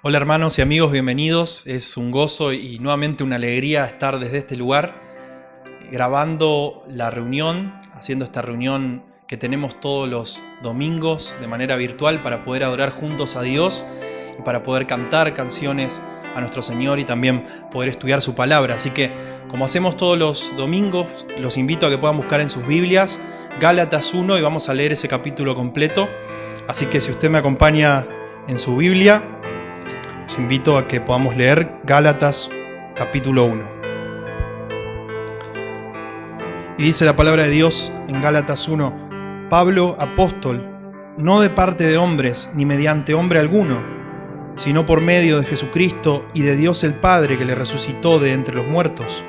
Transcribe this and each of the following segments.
Hola hermanos y amigos, bienvenidos. Es un gozo y nuevamente una alegría estar desde este lugar grabando la reunión, haciendo esta reunión que tenemos todos los domingos de manera virtual para poder adorar juntos a Dios y para poder cantar canciones a nuestro Señor y también poder estudiar su palabra. Así que, como hacemos todos los domingos, los invito a que puedan buscar en sus Biblias Gálatas 1 y vamos a leer ese capítulo completo. Así que si usted me acompaña en su Biblia, os invito a que podamos leer Gálatas capítulo 1. Y dice la palabra de Dios en Gálatas 1: Pablo, apóstol, no de parte de hombres ni mediante hombre alguno, sino por medio de Jesucristo y de Dios el Padre que le resucitó de entre los muertos.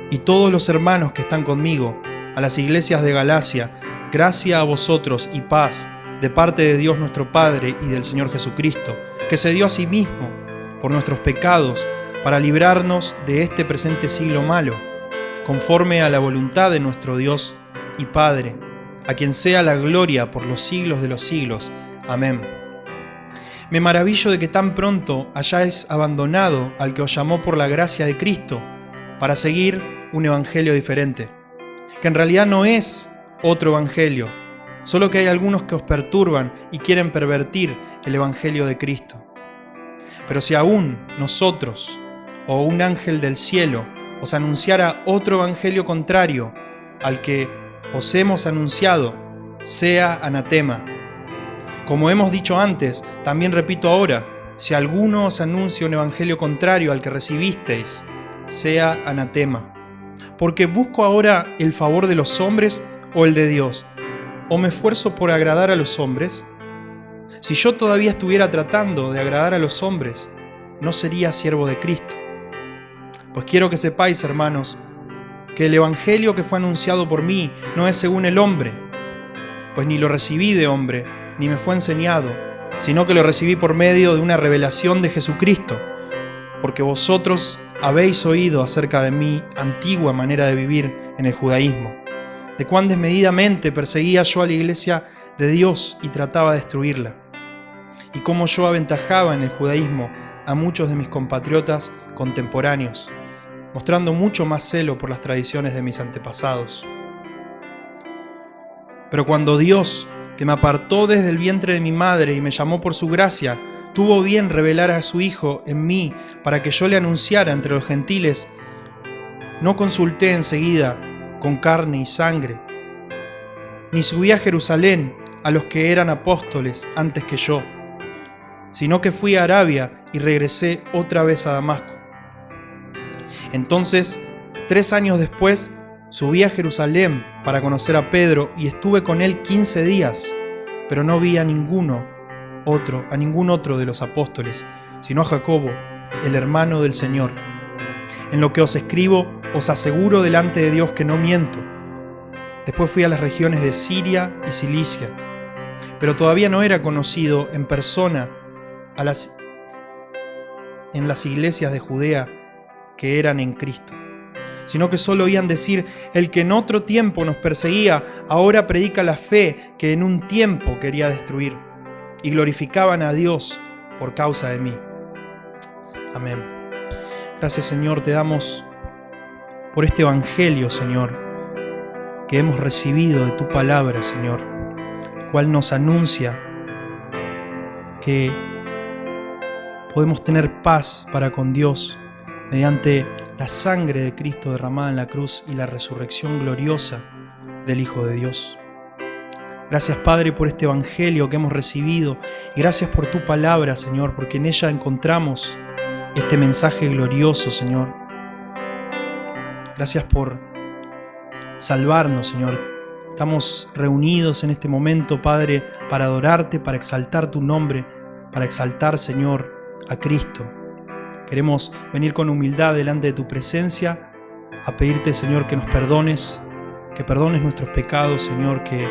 Y todos los hermanos que están conmigo, a las iglesias de Galacia, gracia a vosotros y paz de parte de Dios nuestro Padre y del Señor Jesucristo, que se dio a sí mismo por nuestros pecados para librarnos de este presente siglo malo, conforme a la voluntad de nuestro Dios y Padre, a quien sea la gloria por los siglos de los siglos. Amén. Me maravillo de que tan pronto hayáis abandonado al que os llamó por la gracia de Cristo para seguir un evangelio diferente, que en realidad no es otro evangelio, solo que hay algunos que os perturban y quieren pervertir el evangelio de Cristo. Pero si aún nosotros o un ángel del cielo os anunciara otro evangelio contrario al que os hemos anunciado, sea anatema. Como hemos dicho antes, también repito ahora: si alguno os anuncia un evangelio contrario al que recibisteis, sea anatema. Porque ¿busco ahora el favor de los hombres o el de Dios? ¿O me esfuerzo por agradar a los hombres? Si yo todavía estuviera tratando de agradar a los hombres, no sería siervo de Cristo. Pues quiero que sepáis, hermanos, que el evangelio que fue anunciado por mí no es según el hombre, pues ni lo recibí de hombre, ni me fue enseñado, sino que lo recibí por medio de una revelación de Jesucristo, porque vosotros habéis oído acerca de mi antigua manera de vivir en el judaísmo, de cuán desmedidamente perseguía yo a la iglesia de Dios y trataba de destruirla, y cómo yo aventajaba en el judaísmo a muchos de mis compatriotas contemporáneos, mostrando mucho más celo por las tradiciones de mis antepasados. Pero cuando Dios, que me apartó desde el vientre de mi madre y me llamó por su gracia, tuvo bien revelar a su Hijo en mí para que yo le anunciara entre los gentiles, no consulté enseguida con carne y sangre, ni subí a Jerusalén a los que eran apóstoles antes que yo, sino que fui a Arabia y regresé otra vez a Damasco. Entonces, 3 años después, subí a Jerusalén para conocer a Pedro y estuve con él 15 días, pero no vi a ningún otro de los apóstoles, sino a Jacobo, el hermano del Señor. En lo que os escribo, os aseguro delante de Dios que no miento. Después fui a las regiones de Siria y Cilicia, pero todavía no era conocido en persona en las iglesias de Judea que eran en Cristo, sino que solo oían decir: el que en otro tiempo nos perseguía, ahora predica la fe que en un tiempo quería destruir, y glorificaban a Dios por causa de mí. Amén. Gracias, Señor, te damos por este evangelio, Señor, que hemos recibido de tu palabra, Señor, cual nos anuncia que podemos tener paz para con Dios mediante la sangre de Cristo derramada en la cruz y la resurrección gloriosa del Hijo de Dios. Gracias, Padre, por este evangelio que hemos recibido, y gracias por tu palabra, Señor, porque en ella encontramos este mensaje glorioso, Señor. Gracias por salvarnos, Señor. Estamos reunidos en este momento, Padre, para adorarte, para exaltar tu nombre, para exaltar, Señor, a Cristo. Queremos venir con humildad delante de tu presencia a pedirte, Señor, que nos perdones, que perdones nuestros pecados, Señor, que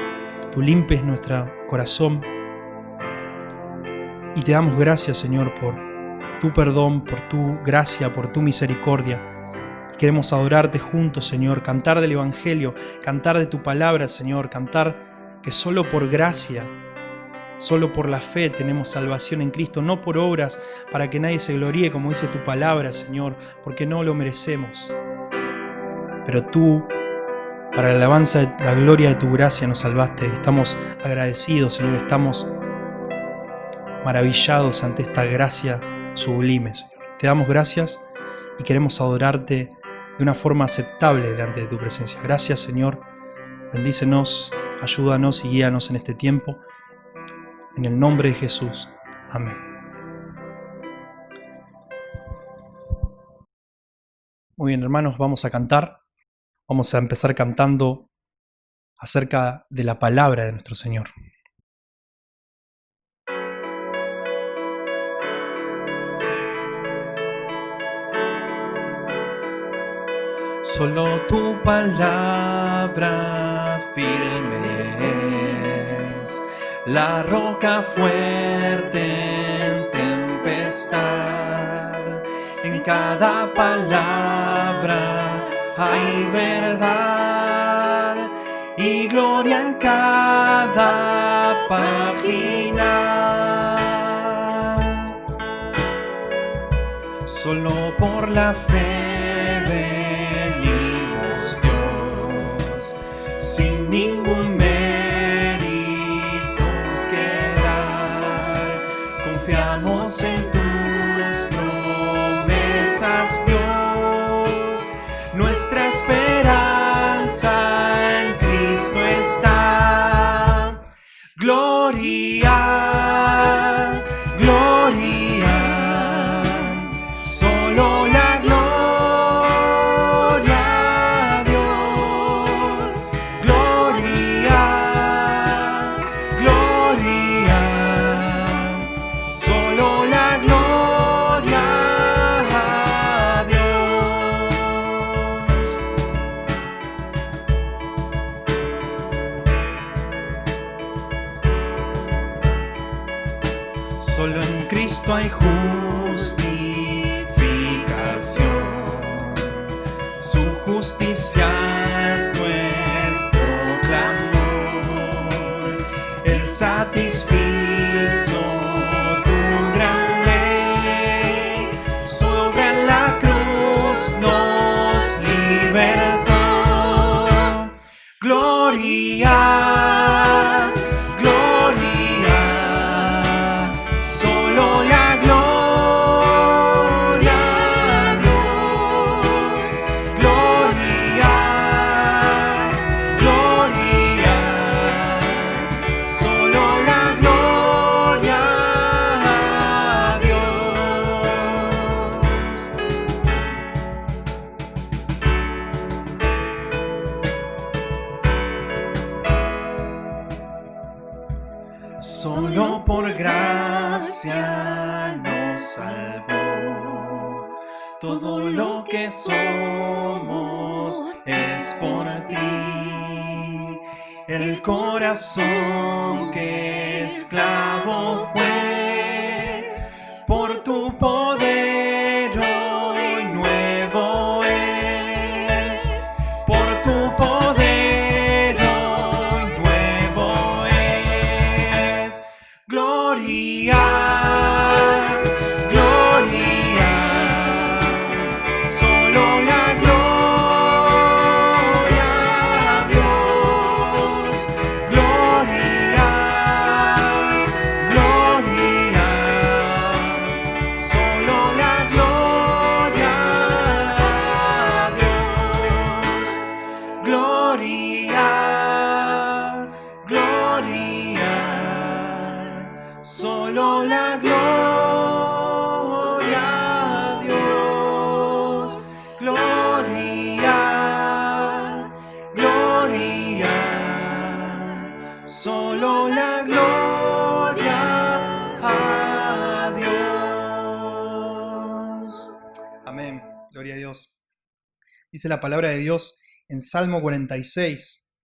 tú limpies nuestro corazón. Y te damos gracias, Señor, por tu perdón, por tu gracia, por tu misericordia. Y queremos adorarte juntos, Señor, cantar del Evangelio, cantar de tu palabra, Señor, cantar que solo por gracia Solo por la fe tenemos salvación en Cristo, no por obras para que nadie se gloríe, como dice tu palabra, Señor, porque no lo merecemos. Pero tú, para la alabanza de la gloria de tu gracia, nos salvaste. Estamos agradecidos, Señor, estamos maravillados ante esta gracia sublime, Señor. Te damos gracias y queremos adorarte de una forma aceptable delante de tu presencia. Gracias, Señor. Bendícenos, ayúdanos y guíanos en este tiempo. En el nombre de Jesús. Amén. Muy bien, hermanos, vamos a cantar. Vamos a empezar cantando acerca de la palabra de nuestro Señor. Solo tu palabra firme es la roca fuerte en tempestad. En cada palabra hay verdad y gloria en cada página. Solo por la fe venimos, Dios, sin ningún mérito que dar. Confiamos en tus promesas, Dios. Nuestra esperanza en Cristo está. Gloria, gloria, solo la gloria a Dios. Gloria, gloria, solo la gloria a Dios. Solo en Cristo hay justificación. Su justicia es nuestro clamor. Él satisfizo tu gran ley. Sobre la cruz nos libertó. Gloria, gloria, solo la gloria a Dios. Gloria, gloria, solo la gloria a Dios. Solo por gracia nos salvó. Todo lo que somos es por ti. El corazón que esclavo fue, por tu poder hoy nuevo es. Por tu poder hoy nuevo es. Gloria, gloria, solo la gloria a Dios. Gloria, gloria, solo la gloria a Dios. Gloria, gloria, solo la gloria a Dios. Gloria, gloria, solo la gloria a Dios. Amén. Gloria a Dios. Dice la palabra de Dios en Salmo 46.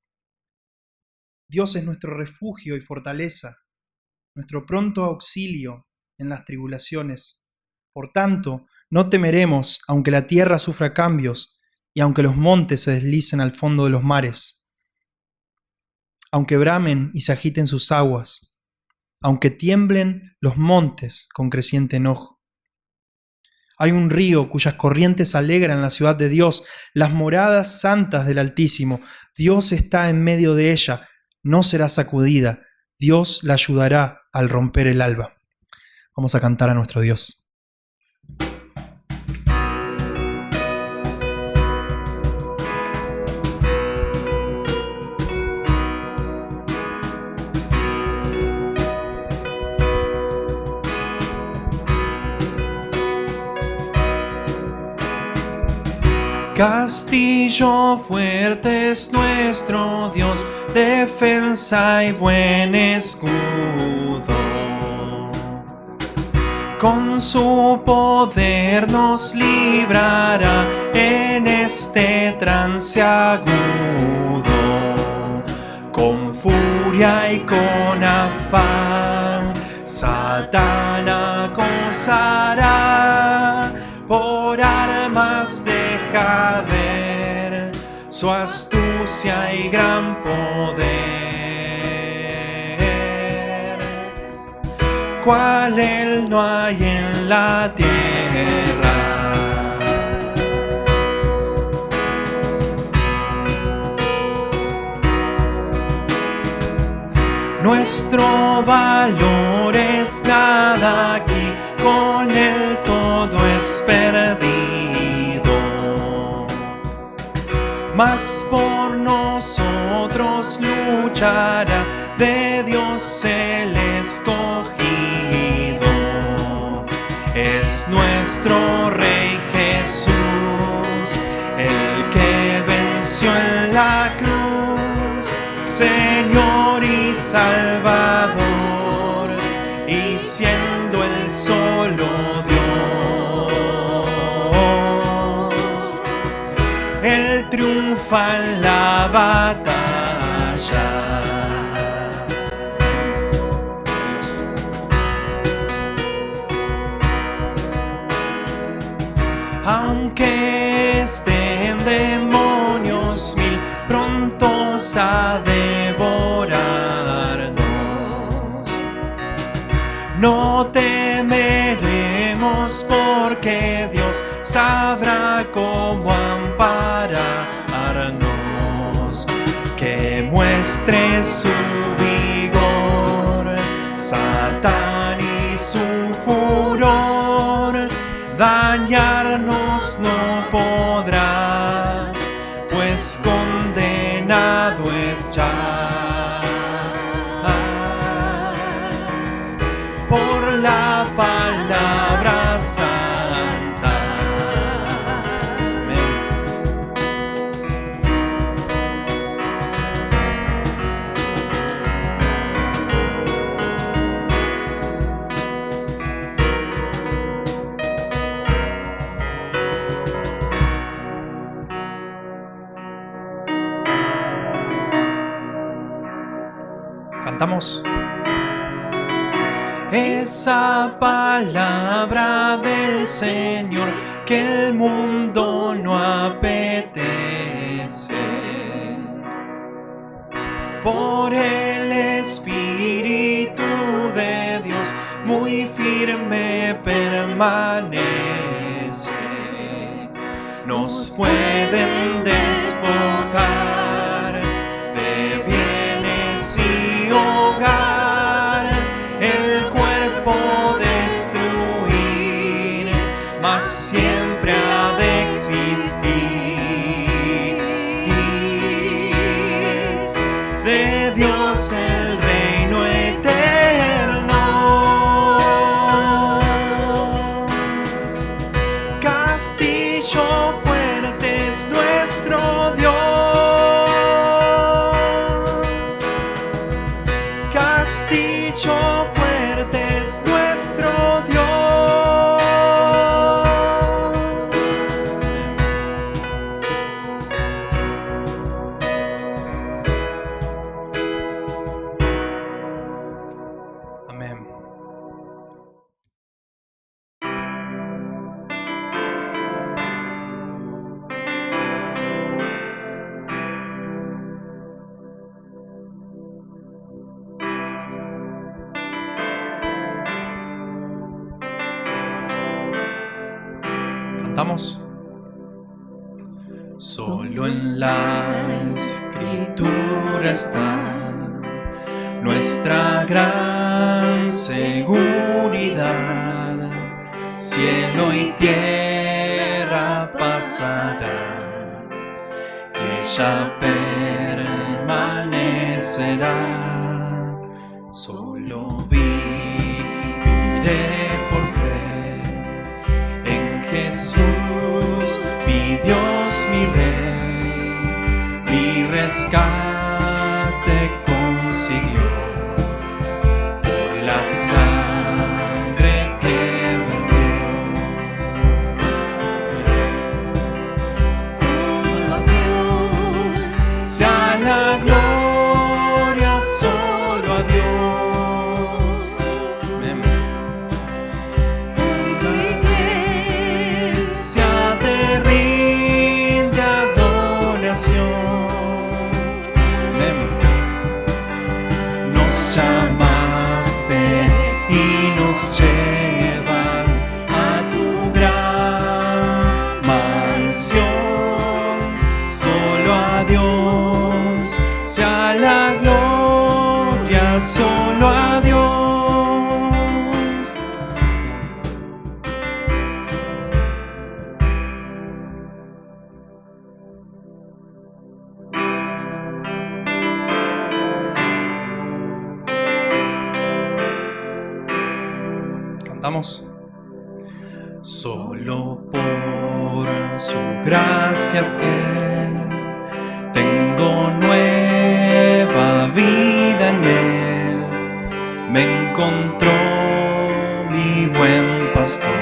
Dios es nuestro refugio y fortaleza, nuestro pronto auxilio en las tribulaciones. Por tanto, no temeremos, aunque la tierra sufra cambios y aunque los montes se deslicen al fondo de los mares, aunque bramen y se agiten sus aguas, aunque tiemblen los montes con creciente enojo. Hay un río cuyas corrientes alegran la ciudad de Dios, las moradas santas del Altísimo. Dios está en medio de ella, no será sacudida. Dios la ayudará al romper el alba. Vamos a cantar a nuestro Dios. Castillo fuerte es nuestro Dios, defensa y buen escudo. Con su poder nos librará en este trance agudo. Con furia y con afán, Satán acosará. Por armas deja ver su astucia y gran poder, cual él no hay en la tierra. Nuestro valor es nada aquí, con él todo es perdido. Mas por nosotros luchará, de Dios el escogido. Es nuestro Rey Jesús, el que venció en la cruz, Señor y Salvador, y siendo el solo Dios, Él triunfa en la batalla. Aunque estén demonios mil prontos a devorarnos, no temeremos, porque Dios sabrá cómo ampararnos. Que muestre su vigor Satán y su furor, dañarnos no podrá, pues condenado es ya por la palabra santa. Amén. ¿Cantamos? Esa palabra del Señor que el mundo no apetece, por el Espíritu de Dios muy firme permanece. Nos pueden despojar de bienes y hogar, el cuerpo destruir, mas siempre ha de existir. De Dios el reino eterno, castillo fuerte es nuestro Dios. Castillo fuerte es nuestro Dios. ¿Cantamos? Solo en la Escritura está nuestra gran seguridad. Cielo y tierra pasará, ella permanecerá. Solo viviré por fe en Jesús, mi Dios, mi Rey, mi rescate consiguió por la sangre que vertió. Solo a Dios sea la gloria, solo a Dios. Hoy tu iglesia te rinde adoración. Nos llamaste y nos llevas a tu gran mansión. Solo a Dios sea la gloria, solo a Dios. ¿Cantamos? Solo por su gracia fiel tengo nueva vida en él. Me encontró mi buen pastor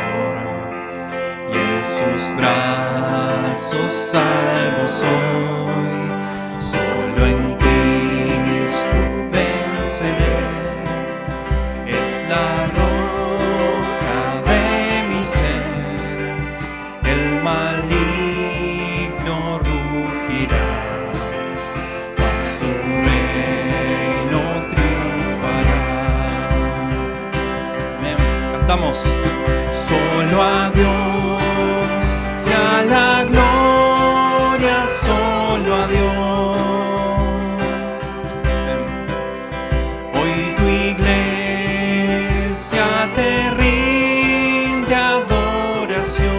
y en sus brazos salvo soy. Solo en Cristo venceré, es la roca de mi ser, el maligno rugirá, mas su reino triunfará. Amén. Cantamos. Solo a Dios sea la gloria, solo a Dios. Amén. Hoy tu iglesia te rinde adoración.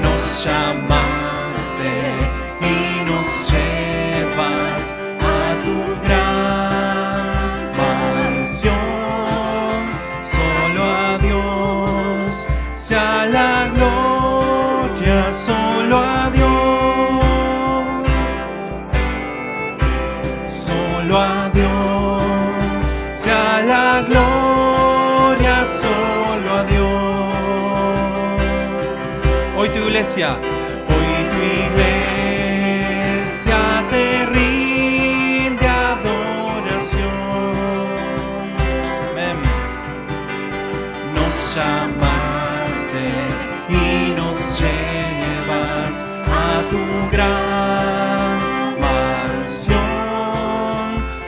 Nos llamaste y nos llevas a tu gran mansión. Solo a Dios sea la gloria, solo a Dios. Solo a Dios sea la gloria, solo a Dios. Hoy tu iglesia te rinde adoración. Amén. Nos llamaste y nos llevas a tu gran mansión.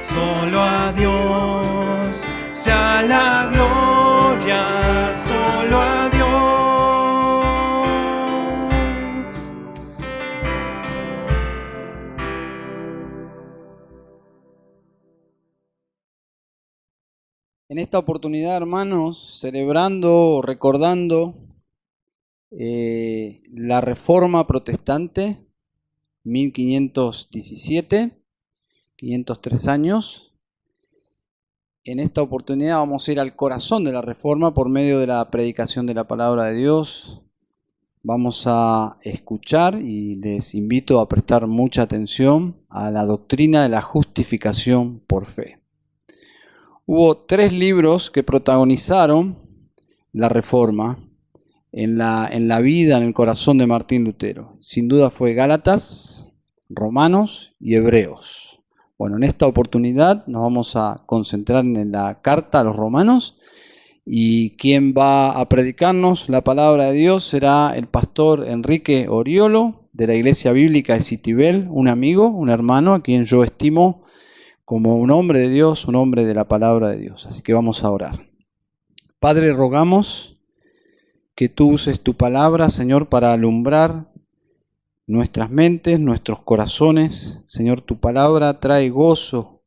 Solo a Dios sea la gloria, solo a Dios. En esta oportunidad, hermanos, celebrando, recordando la Reforma Protestante, 1517, 503 años. En esta oportunidad vamos a ir al corazón de la Reforma por medio de la predicación de la Palabra de Dios. Vamos a escuchar y les invito a prestar mucha atención a la doctrina de la justificación por fe. Hubo 3 libros que protagonizaron la Reforma en la vida, en el corazón de Martín Lutero. Sin duda fue Gálatas, Romanos y Hebreos. Bueno, en esta oportunidad nos vamos a concentrar en la carta a los Romanos, y quien va a predicarnos la palabra de Dios será el pastor Enrique Oriolo de la Iglesia Bíblica de Citibel, un amigo, un hermano a quien yo estimo como un hombre de Dios, un hombre de la palabra de Dios. Así que vamos a orar. Padre, rogamos que tú uses tu palabra, Señor, para alumbrar nuestras mentes, nuestros corazones. Señor, tu palabra trae gozo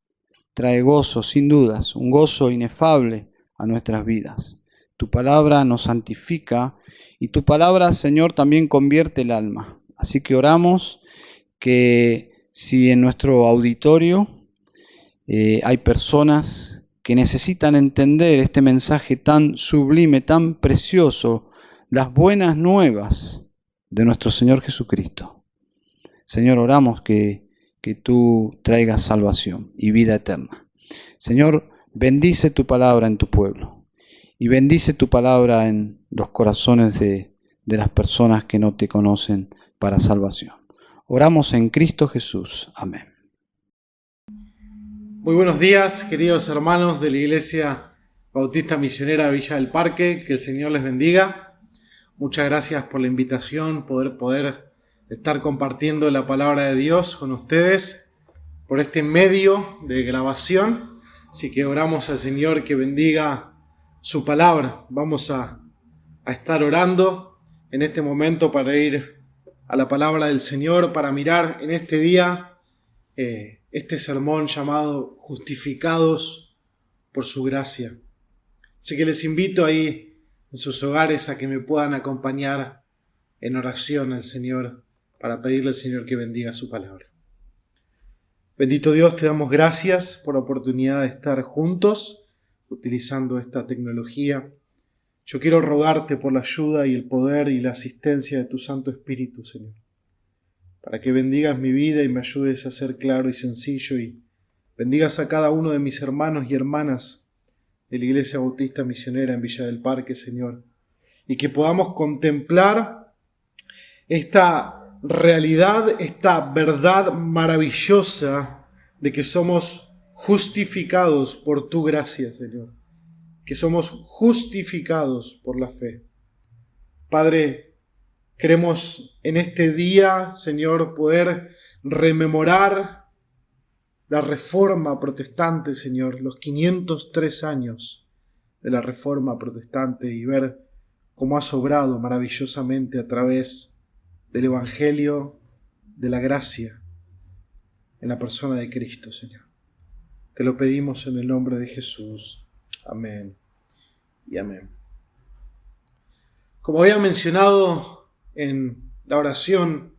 sin dudas, un gozo inefable a nuestras vidas. Tu palabra nos santifica y tu palabra, Señor, también convierte el alma. Así que oramos que si en nuestro auditorio hay personas que necesitan entender este mensaje tan sublime, tan precioso, las buenas nuevas de nuestro Señor Jesucristo. Señor, oramos que tú traigas salvación y vida eterna. Señor, bendice tu palabra en tu pueblo y bendice tu palabra en los corazones de las personas que no te conocen para salvación. Oramos en Cristo Jesús. Amén. Muy buenos días, queridos hermanos de la Iglesia Bautista Misionera Villa del Parque. Que el Señor les bendiga. Muchas gracias por la invitación, poder estar compartiendo la palabra de Dios con ustedes por este medio de grabación. Así que oramos al Señor que bendiga su palabra. Vamos a estar orando en este momento para ir a la palabra del Señor, para mirar en este día este sermón llamado Justificados por su gracia. Así que les invito ahí en sus hogares a que me puedan acompañar en oración al Señor para pedirle al Señor que bendiga su palabra. Bendito Dios, te damos gracias por la oportunidad de estar juntos utilizando esta tecnología. Yo quiero rogarte por la ayuda y el poder y la asistencia de tu Santo Espíritu, Señor, para que bendigas mi vida y me ayudes a ser claro y sencillo y bendigas a cada uno de mis hermanos y hermanas de la Iglesia Bautista Misionera en Villa del Parque, Señor, y que podamos contemplar esta realidad, esta verdad maravillosa de que somos justificados por tu gracia, Señor, que somos justificados por la fe. Padre, queremos en este día, Señor, poder rememorar la Reforma Protestante, Señor, los 503 años de la Reforma Protestante y ver cómo has obrado maravillosamente a través del Evangelio de la gracia en la persona de Cristo, Señor. Te lo pedimos en el nombre de Jesús. Amén y amén. Como había mencionado en la oración,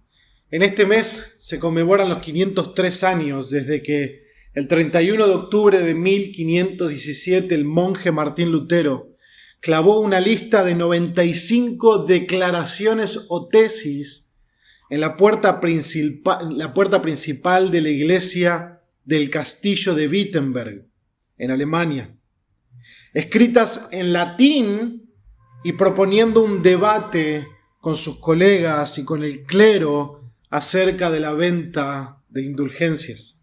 en este mes se conmemoran los 503 años desde que el 31 de octubre de 1517 el monje Martín Lutero clavó una lista de 95 declaraciones o tesis en la puerta principal de la iglesia del castillo de Wittenberg, en Alemania, escritas en latín y proponiendo un debate con sus colegas y con el clero acerca de la venta de indulgencias.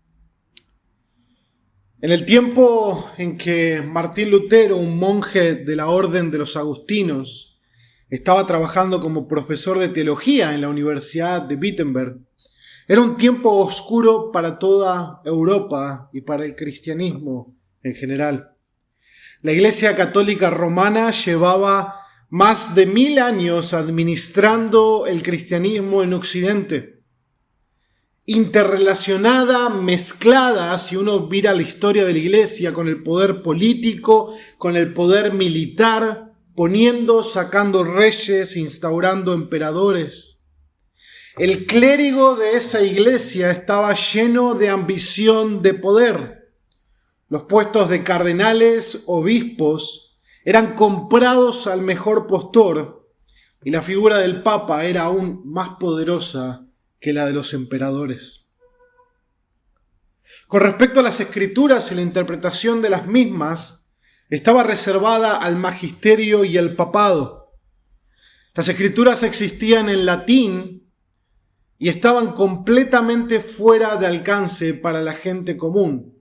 En el tiempo en que Martín Lutero, un monje de la orden de los agustinos, estaba trabajando como profesor de teología en la Universidad de Wittenberg, era un tiempo oscuro para toda Europa y para el cristianismo en general. La Iglesia Católica Romana llevaba más de 1000 años administrando el cristianismo en Occidente. Interrelacionada, mezclada, si uno mira la historia de la Iglesia, con el poder político, con el poder militar, poniendo, sacando reyes, instaurando emperadores. El clérigo de esa iglesia estaba lleno de ambición de poder. Los puestos de cardenales, obispos, eran comprados al mejor postor y la figura del Papa era aún más poderosa que la de los emperadores. Con respecto a las escrituras y la interpretación de las mismas, estaba reservada al magisterio y al papado. Las escrituras existían en latín y estaban completamente fuera de alcance para la gente común.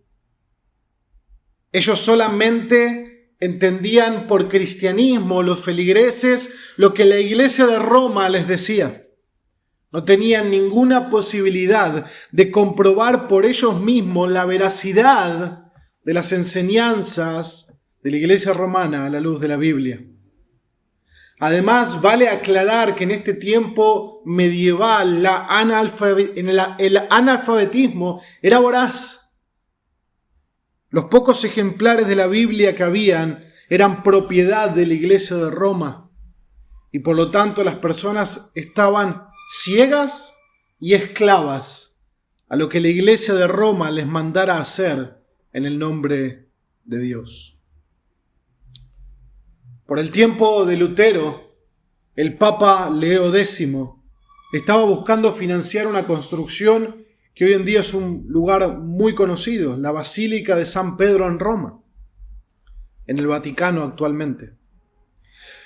Ellos solamente entendían por cristianismo, los feligreses, lo que la Iglesia de Roma les decía. No tenían ninguna posibilidad de comprobar por ellos mismos la veracidad de las enseñanzas de la Iglesia romana a la luz de la Biblia. Además, vale aclarar que en este tiempo medieval el analfabetismo era voraz. Los pocos ejemplares de la Biblia que habían eran propiedad de la Iglesia de Roma y por lo tanto las personas estaban ciegas y esclavas a lo que la Iglesia de Roma les mandara hacer en el nombre de Dios. Por el tiempo de Lutero, el Papa Leo X estaba buscando financiar una construcción que hoy en día es un lugar muy conocido, la Basílica de San Pedro en Roma, en el Vaticano actualmente.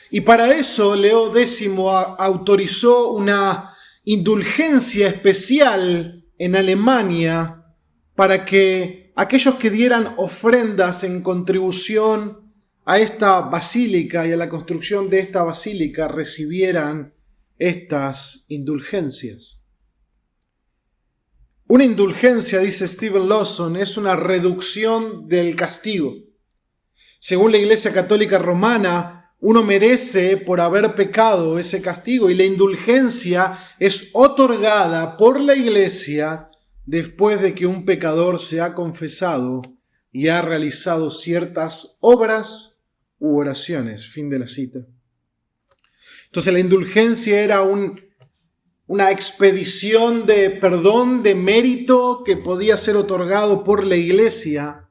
Y para eso Leo X autorizó una indulgencia especial en Alemania para que aquellos que dieran ofrendas en contribución a esta basílica y a la construcción de esta basílica recibieran estas indulgencias. Una indulgencia, dice Steven Lawson, es una reducción del castigo. Según la Iglesia Católica Romana, uno merece por haber pecado ese castigo y la indulgencia es otorgada por la Iglesia después de que un pecador se ha confesado y ha realizado ciertas obras u oraciones. Fin de la cita. Entonces la indulgencia era una expedición de perdón, de mérito que podía ser otorgado por la Iglesia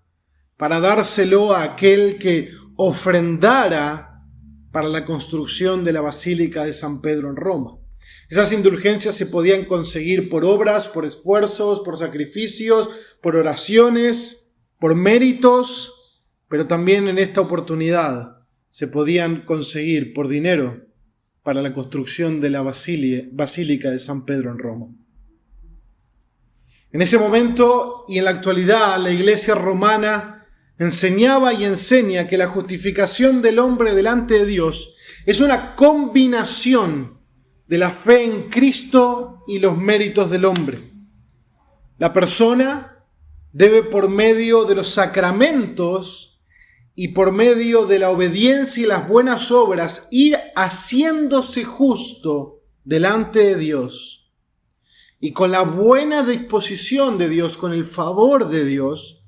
para dárselo a aquel que ofrendara para la construcción de la Basílica de San Pedro en Roma. Esas indulgencias se podían conseguir por obras, por esfuerzos, por sacrificios, por oraciones, por méritos, pero también en esta oportunidad se podían conseguir por dinero para la construcción de la Basílica de San Pedro en Roma. En ese momento y en la actualidad, la Iglesia romana enseñaba y enseña que la justificación del hombre delante de Dios es una combinación de la fe en Cristo y los méritos del hombre. La persona debe, por medio de los sacramentos y por medio de la obediencia y las buenas obras, ir haciéndose justo delante de Dios. Y con la buena disposición de Dios, con el favor de Dios,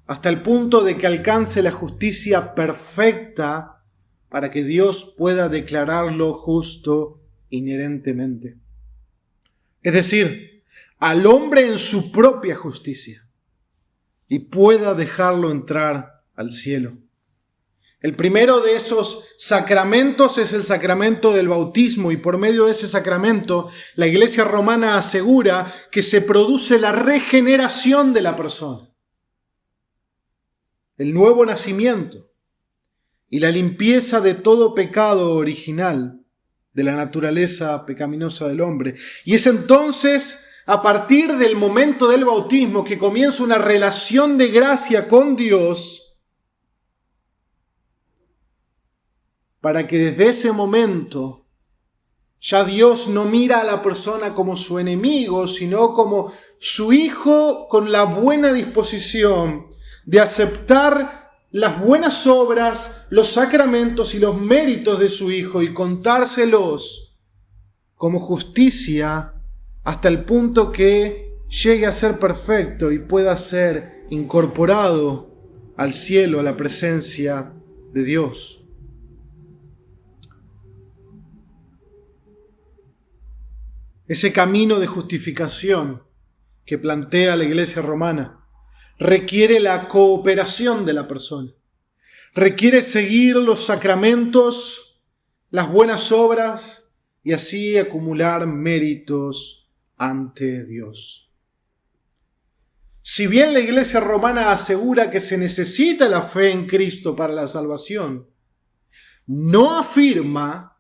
hasta el punto de que alcance la justicia perfecta para que Dios pueda declararlo justo inherentemente. Es decir, al hombre en su propia justicia y pueda dejarlo entrar al cielo. El primero de esos sacramentos es el sacramento del bautismo y por medio de ese sacramento la Iglesia romana asegura que se produce la regeneración de la persona, el nuevo nacimiento y la limpieza de todo pecado original de la naturaleza pecaminosa del hombre. Y es entonces a partir del momento del bautismo que comienza una relación de gracia con Dios, para que desde ese momento ya Dios no mira a la persona como su enemigo, sino como su hijo con la buena disposición de aceptar las buenas obras, los sacramentos y los méritos de su hijo y contárselos como justicia hasta el punto que llegue a ser perfecto y pueda ser incorporado al cielo, a la presencia de Dios. Ese camino de justificación que plantea la Iglesia romana requiere la cooperación de la persona. Requiere seguir los sacramentos, las buenas obras y así acumular méritos ante Dios. Si bien la Iglesia romana asegura que se necesita la fe en Cristo para la salvación, no afirma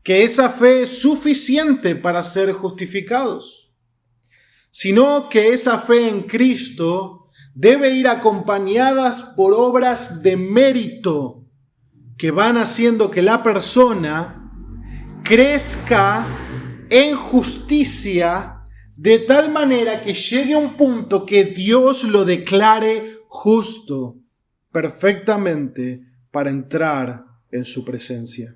que esa fe es suficiente para ser justificados, sino que esa fe en Cristo debe ir acompañadas por obras de mérito que van haciendo que la persona crezca en justicia de tal manera que llegue a un punto que Dios lo declare justo perfectamente para entrar en su presencia.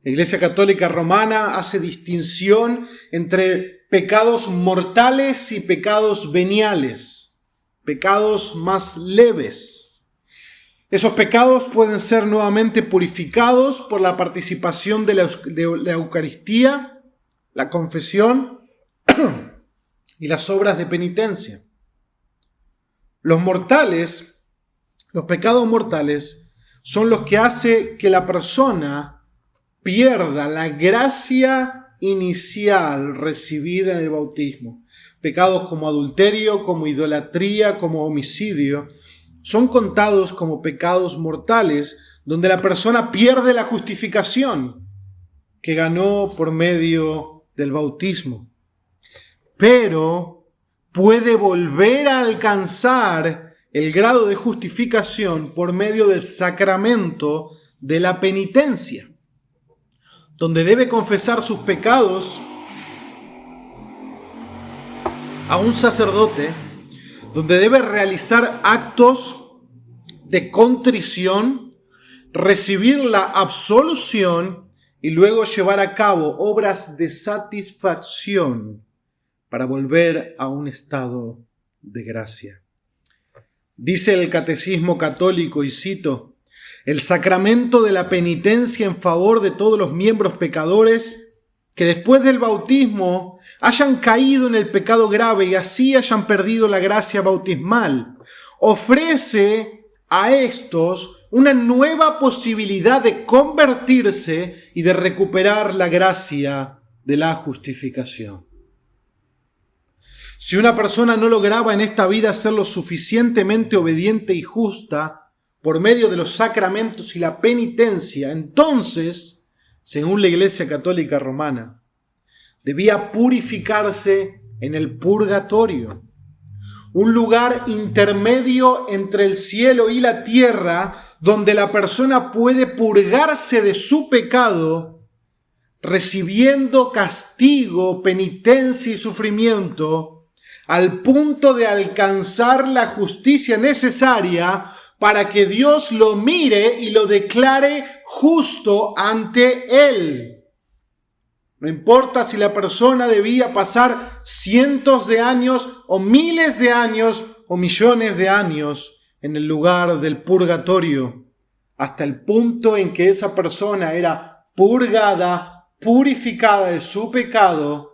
La Iglesia Católica Romana hace distinción entre pecados mortales y pecados veniales, pecados más leves. Esos pecados pueden ser nuevamente purificados por la participación de la Eucaristía, la confesión y las obras de penitencia. Los pecados mortales, son los que hace que la persona pierda la gracia inicial recibida en el bautismo. Pecados como adulterio, como idolatría, como homicidio, son contados como pecados mortales, donde la persona pierde la justificación que ganó por medio del bautismo. Pero puede volver a alcanzar el grado de justificación por medio del sacramento de la penitencia, donde debe confesar sus pecados a un sacerdote, donde debe realizar actos de contrición, recibir la absolución y luego llevar a cabo obras de satisfacción para volver a un estado de gracia. Dice el Catecismo Católico, y cito: el sacramento de la penitencia en favor de todos los miembros pecadores que después del bautismo hayan caído en el pecado grave y así hayan perdido la gracia bautismal, ofrece a estos una nueva posibilidad de convertirse y de recuperar la gracia de la justificación. Si una persona no lograba en esta vida ser lo suficientemente obediente y justa por medio de los sacramentos y la penitencia, entonces, según la Iglesia Católica Romana, debía purificarse en el purgatorio, un lugar intermedio entre el cielo y la tierra, donde la persona puede purgarse de su pecado, recibiendo castigo, penitencia y sufrimiento, al punto de alcanzar la justicia necesaria para que Dios lo mire y lo declare justo ante Él. No importa si la persona debía pasar cientos de años o miles de años o millones de años en el lugar del purgatorio, hasta el punto en que esa persona era purgada, purificada de su pecado,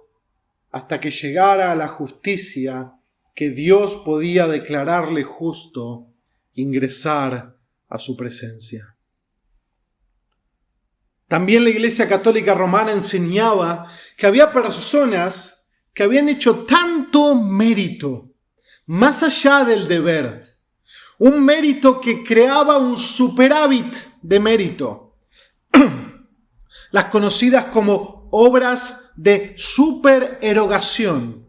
hasta que llegara a la justicia que Dios podía declararle justo, ingresar a su presencia. También la Iglesia Católica Romana enseñaba que había personas que habían hecho tanto mérito, más allá del deber, un mérito que creaba un superávit de mérito, las conocidas como obras de supererogación,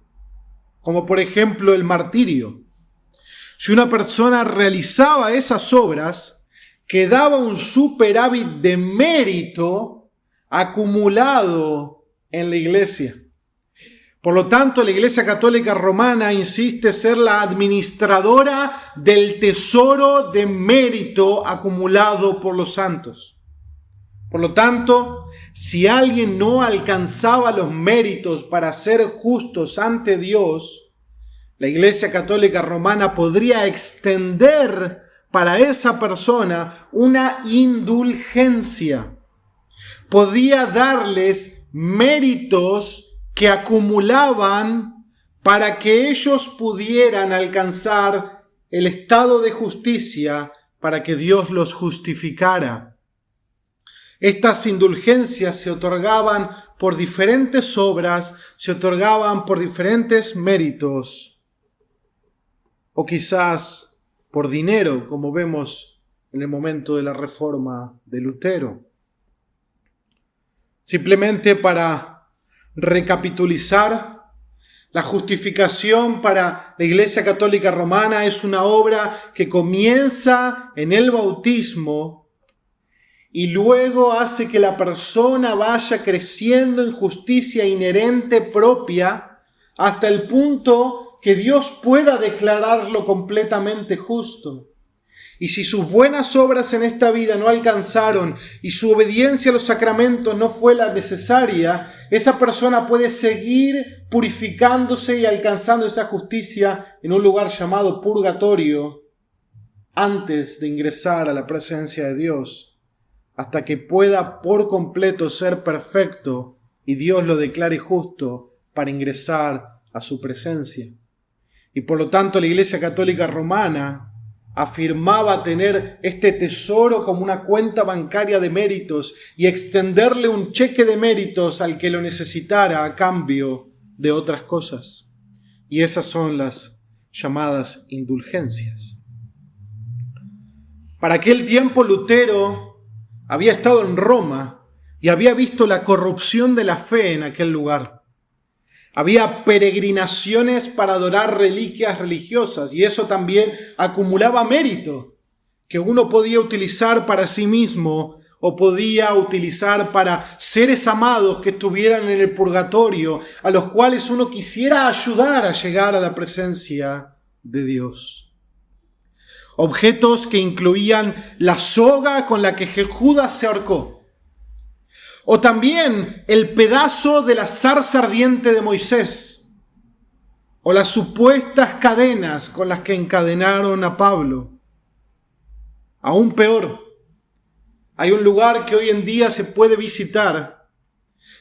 como por ejemplo el martirio. Si una persona realizaba esas obras, quedaba un superávit de mérito acumulado en la Iglesia. Por lo tanto, la Iglesia Católica Romana insiste ser la administradora del tesoro de mérito acumulado por los santos. Por lo tanto, si alguien no alcanzaba los méritos para ser justos ante Dios, la Iglesia Católica Romana podría extender para esa persona una indulgencia. Podía darles méritos que acumulaban para que ellos pudieran alcanzar el estado de justicia para que Dios los justificara. Estas indulgencias se otorgaban por diferentes obras, se otorgaban por diferentes méritos, o quizás por dinero, como vemos en el momento de la reforma de Lutero. Simplemente para recapitulizar, la justificación para la Iglesia Católica Romana es una obra que comienza en el bautismo y luego hace que la persona vaya creciendo en justicia inherente propia hasta el punto que Dios pueda declararlo completamente justo. Y si sus buenas obras en esta vida no alcanzaron y su obediencia a los sacramentos no fue la necesaria, esa persona puede seguir purificándose y alcanzando esa justicia en un lugar llamado purgatorio antes de ingresar a la presencia de Dios, hasta que pueda por completo ser perfecto y Dios lo declare justo para ingresar a su presencia. Y por lo tanto la Iglesia Católica Romana afirmaba tener este tesoro como una cuenta bancaria de méritos y extenderle un cheque de méritos al que lo necesitara a cambio de otras cosas. Y esas son las llamadas indulgencias. Para aquel tiempo Lutero había estado en Roma y había visto la corrupción de la fe en aquel lugar. Había peregrinaciones para adorar reliquias religiosas y eso también acumulaba mérito que uno podía utilizar para sí mismo o podía utilizar para seres amados que estuvieran en el purgatorio, a los cuales uno quisiera ayudar a llegar a la presencia de Dios. Objetos que incluían la soga con la que Judas se ahorcó, o también el pedazo de la zarza ardiente de Moisés, o las supuestas cadenas con las que encadenaron a Pablo. Aún peor, hay un lugar que hoy en día se puede visitar,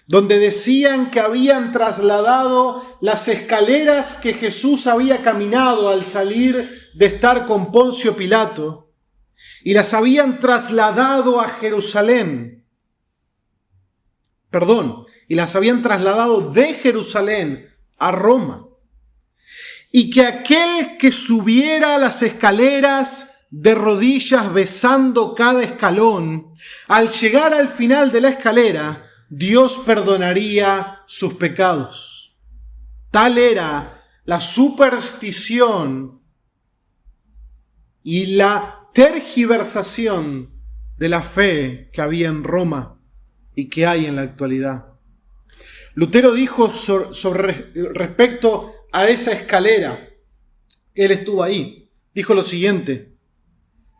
donde decían que habían trasladado las escaleras que Jesús había caminado al salir de estar con Poncio Pilato, y las habían trasladado a Jerusalén. Y las habían trasladado de Jerusalén a Roma. Y que aquel que subiera las escaleras de rodillas besando cada escalón, al llegar al final de la escalera, Dios perdonaría sus pecados. Tal era la superstición y la tergiversación de la fe que había en Roma y que hay en la actualidad. Lutero dijo respecto a esa escalera, él estuvo ahí, dijo lo siguiente: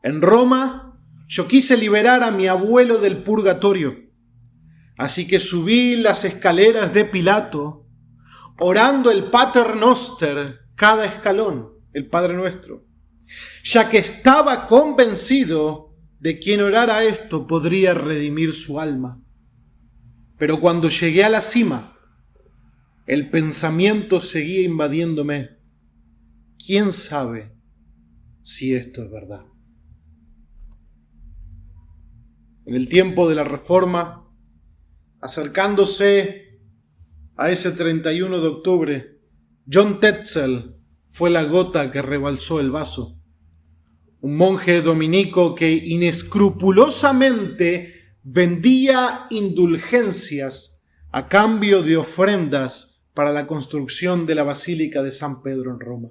en Roma yo quise liberar a mi abuelo del purgatorio, así que subí las escaleras de Pilato, orando el Pater Noster cada escalón, el Padre Nuestro, ya que estaba convencido de quien orara esto podría redimir su alma. Pero cuando llegué a la cima, el pensamiento seguía invadiéndome. ¿Quién sabe si esto es verdad? En el tiempo de la Reforma, acercándose a ese 31 de octubre, John Tetzel fue la gota que rebalsó el vaso. Un monje dominico que inescrupulosamente vendía indulgencias a cambio de ofrendas para la construcción de la Basílica de San Pedro en Roma.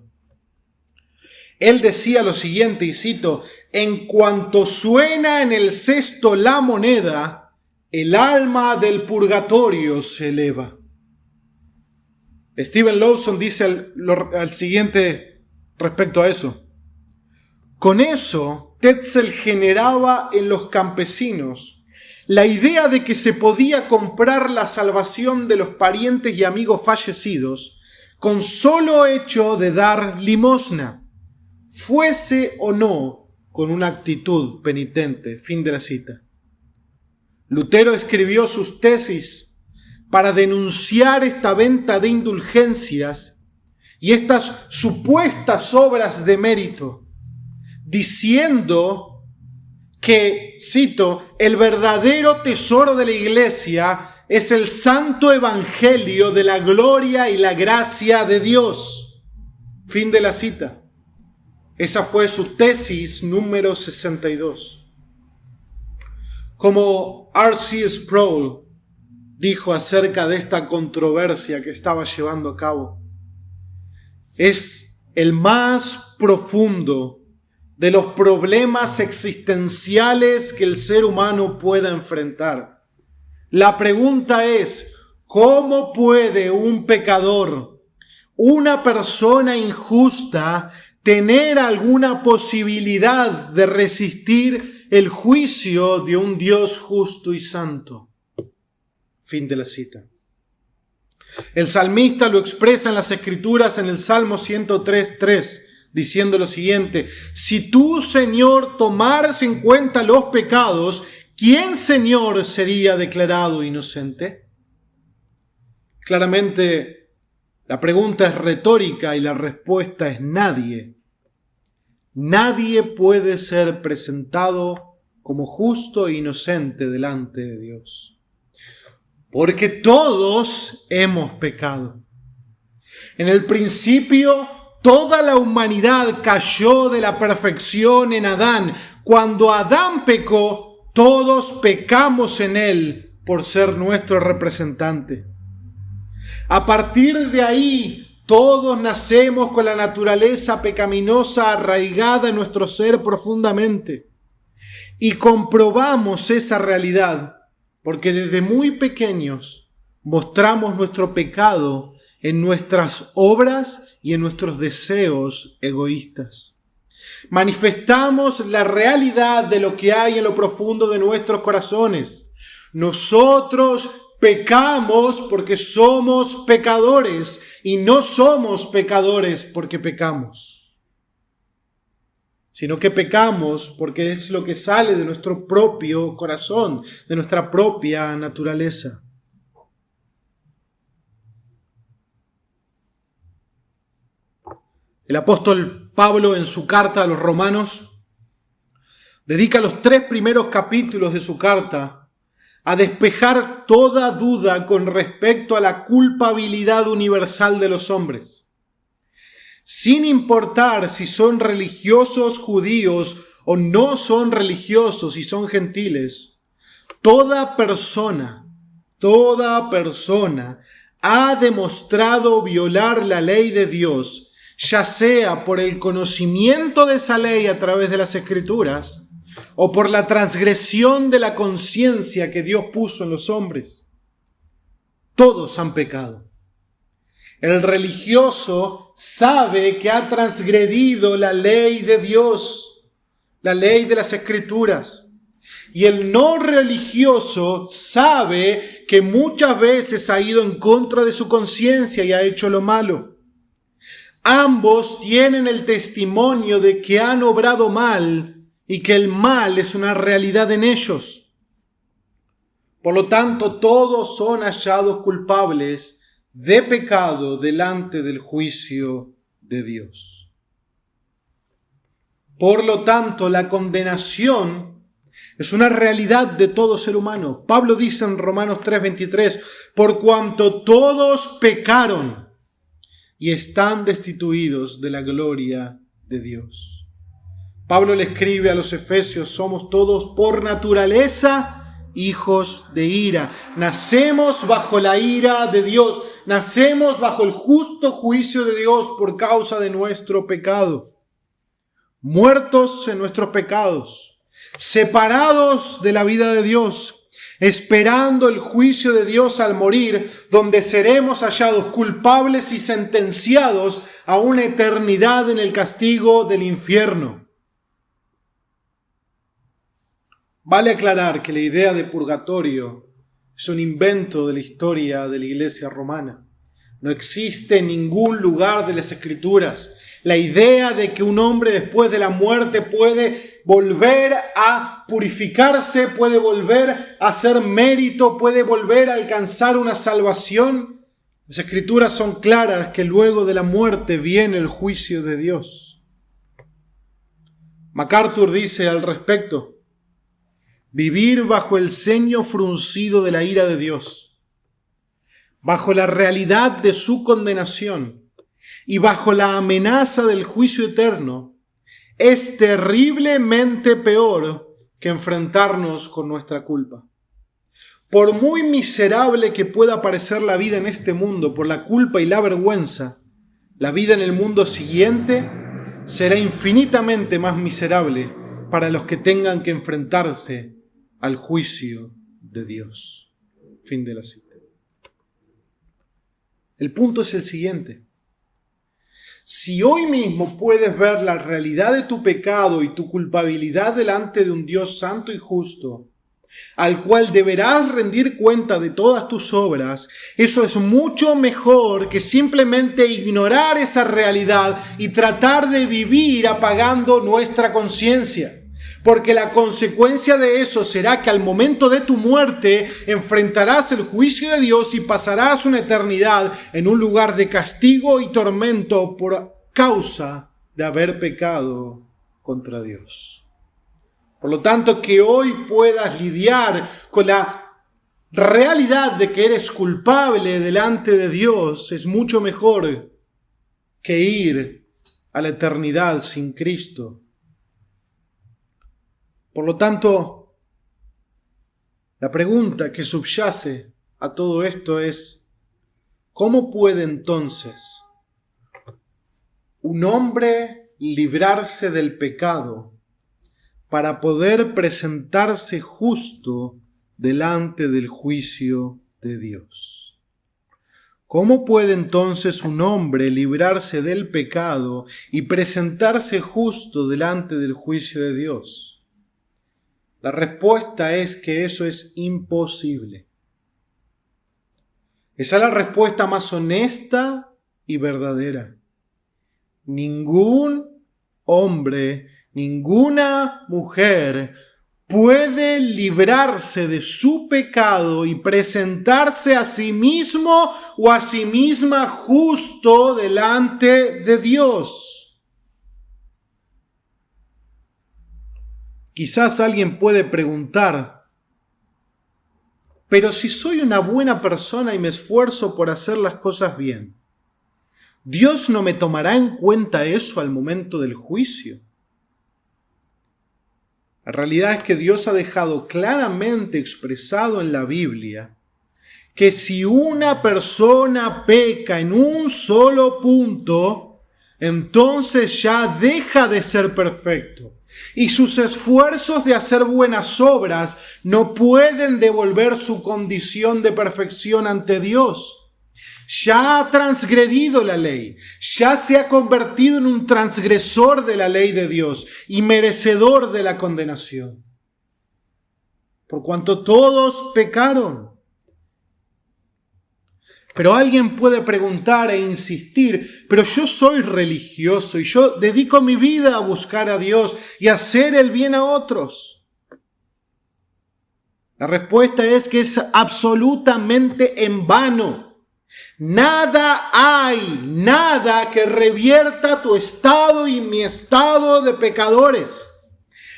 Él decía lo siguiente, y cito: en cuanto suena en el cesto la moneda, el alma del purgatorio se eleva. Stephen Lawson dice al siguiente respecto a eso: con eso, Tetzel generaba en los campesinos la idea de que se podía comprar la salvación de los parientes y amigos fallecidos con solo hecho de dar limosna, fuese o no con una actitud penitente. Fin de la cita. Lutero escribió sus tesis para denunciar esta venta de indulgencias y estas supuestas obras de mérito, diciendo que, cito, el verdadero tesoro de la Iglesia es el santo evangelio de la gloria y la gracia de Dios. Fin de la cita. Esa fue su tesis número 62. Como R.C. Sproul dijo acerca de esta controversia que estaba llevando a cabo, es el más profundo de los problemas existenciales que el ser humano pueda enfrentar. La pregunta es: ¿cómo puede un pecador, una persona injusta, tener alguna posibilidad de resistir el juicio de un Dios justo y santo. Fin de la cita. El salmista lo expresa en las Escrituras en el Salmo 103:3, diciendo lo siguiente: si tú, Señor, tomaras en cuenta los pecados, ¿quién, Señor, sería declarado inocente? Claramente, la pregunta es retórica y la respuesta es nadie. Nadie puede ser presentado como justo e inocente delante de Dios. Porque todos hemos pecado. En el principio, toda la humanidad cayó de la perfección en Adán. Cuando Adán pecó, todos pecamos en él por ser nuestro representante. A partir de ahí, todos nacemos con la naturaleza pecaminosa arraigada en nuestro ser profundamente. Y comprobamos esa realidad porque desde muy pequeños mostramos nuestro pecado en nuestras obras y en nuestros deseos egoístas. Manifestamos la realidad de lo que hay en lo profundo de nuestros corazones. Nosotros pecamos porque somos pecadores y no somos pecadores porque pecamos, sino que pecamos porque es lo que sale de nuestro propio corazón, de nuestra propia naturaleza. El apóstol Pablo, en su carta a los Romanos, dedica los 3 primeros capítulos de su carta a despejar toda duda con respecto a la culpabilidad universal de los hombres. Sin importar si son religiosos judíos o no son religiosos y son gentiles, toda persona ha demostrado violar la ley de Dios, ya sea por el conocimiento de esa ley a través de las Escrituras o por la transgresión de la conciencia que Dios puso en los hombres. Todos han pecado. El religioso sabe que ha transgredido la ley de Dios, la ley de las Escrituras. Y el no religioso sabe que muchas veces ha ido en contra de su conciencia y ha hecho lo malo. Ambos tienen el testimonio de que han obrado mal y que el mal es una realidad en ellos. Por lo tanto, todos son hallados culpables de pecado delante del juicio de Dios. Por lo tanto, la condenación es una realidad de todo ser humano. Pablo dice en Romanos 3:23, por cuanto todos pecaron y están destituidos de la gloria de Dios. Pablo le escribe a los Efesios, somos todos por naturaleza hijos de ira. Nacemos bajo la ira de Dios. Nacemos bajo el justo juicio de Dios por causa de nuestro pecado. Muertos en nuestros pecados. Separados de la vida de Dios. Esperando el juicio de Dios al morir, donde seremos hallados culpables y sentenciados a una eternidad en el castigo del infierno. Vale aclarar que la idea de purgatorio es un invento de la historia de la Iglesia romana. No existe en ningún lugar de las Escrituras la idea de que un hombre después de la muerte puede volver a purificarse, puede volver a hacer mérito, puede volver a alcanzar una salvación. Las Escrituras son claras que luego de la muerte viene el juicio de Dios. MacArthur dice al respecto: vivir bajo el ceño fruncido de la ira de Dios, bajo la realidad de su condenación y bajo la amenaza del juicio eterno, es terriblemente peor que enfrentarnos con nuestra culpa. Por muy miserable que pueda parecer la vida en este mundo por la culpa y la vergüenza, la vida en el mundo siguiente será infinitamente más miserable para los que tengan que enfrentarse al juicio de Dios. Fin de la cita. El punto es el siguiente. Si hoy mismo puedes ver la realidad de tu pecado y tu culpabilidad delante de un Dios santo y justo, al cual deberás rendir cuenta de todas tus obras, eso es mucho mejor que simplemente ignorar esa realidad y tratar de vivir apagando nuestra conciencia. Porque la consecuencia de eso será que al momento de tu muerte enfrentarás el juicio de Dios y pasarás una eternidad en un lugar de castigo y tormento por causa de haber pecado contra Dios. Por lo tanto, que hoy puedas lidiar con la realidad de que eres culpable delante de Dios es mucho mejor que ir a la eternidad sin Cristo. Por lo tanto, la pregunta que subyace a todo esto es, ¿cómo puede entonces un hombre librarse del pecado para poder presentarse justo delante del juicio de Dios? ¿Cómo puede entonces un hombre librarse del pecado y presentarse justo delante del juicio de Dios? La respuesta es que eso es imposible. Esa es la respuesta más honesta y verdadera. Ningún hombre, ninguna mujer puede librarse de su pecado y presentarse a sí mismo o a sí misma justo delante de Dios. Quizás alguien puede preguntar, pero si soy una buena persona y me esfuerzo por hacer las cosas bien, ¿Dios no me tomará en cuenta eso al momento del juicio? La realidad es que Dios ha dejado claramente expresado en la Biblia que si una persona peca en un solo punto, entonces ya deja de ser perfecto. Y sus esfuerzos de hacer buenas obras no pueden devolver su condición de perfección ante Dios. Ya ha transgredido la ley, ya se ha convertido en un transgresor de la ley de Dios y merecedor de la condenación. Por cuanto todos pecaron. Pero alguien puede preguntar e insistir, pero yo soy religioso y yo dedico mi vida a buscar a Dios y a hacer el bien a otros. La respuesta es que es absolutamente en vano. Nada hay, nada que revierta tu estado y mi estado de pecadores.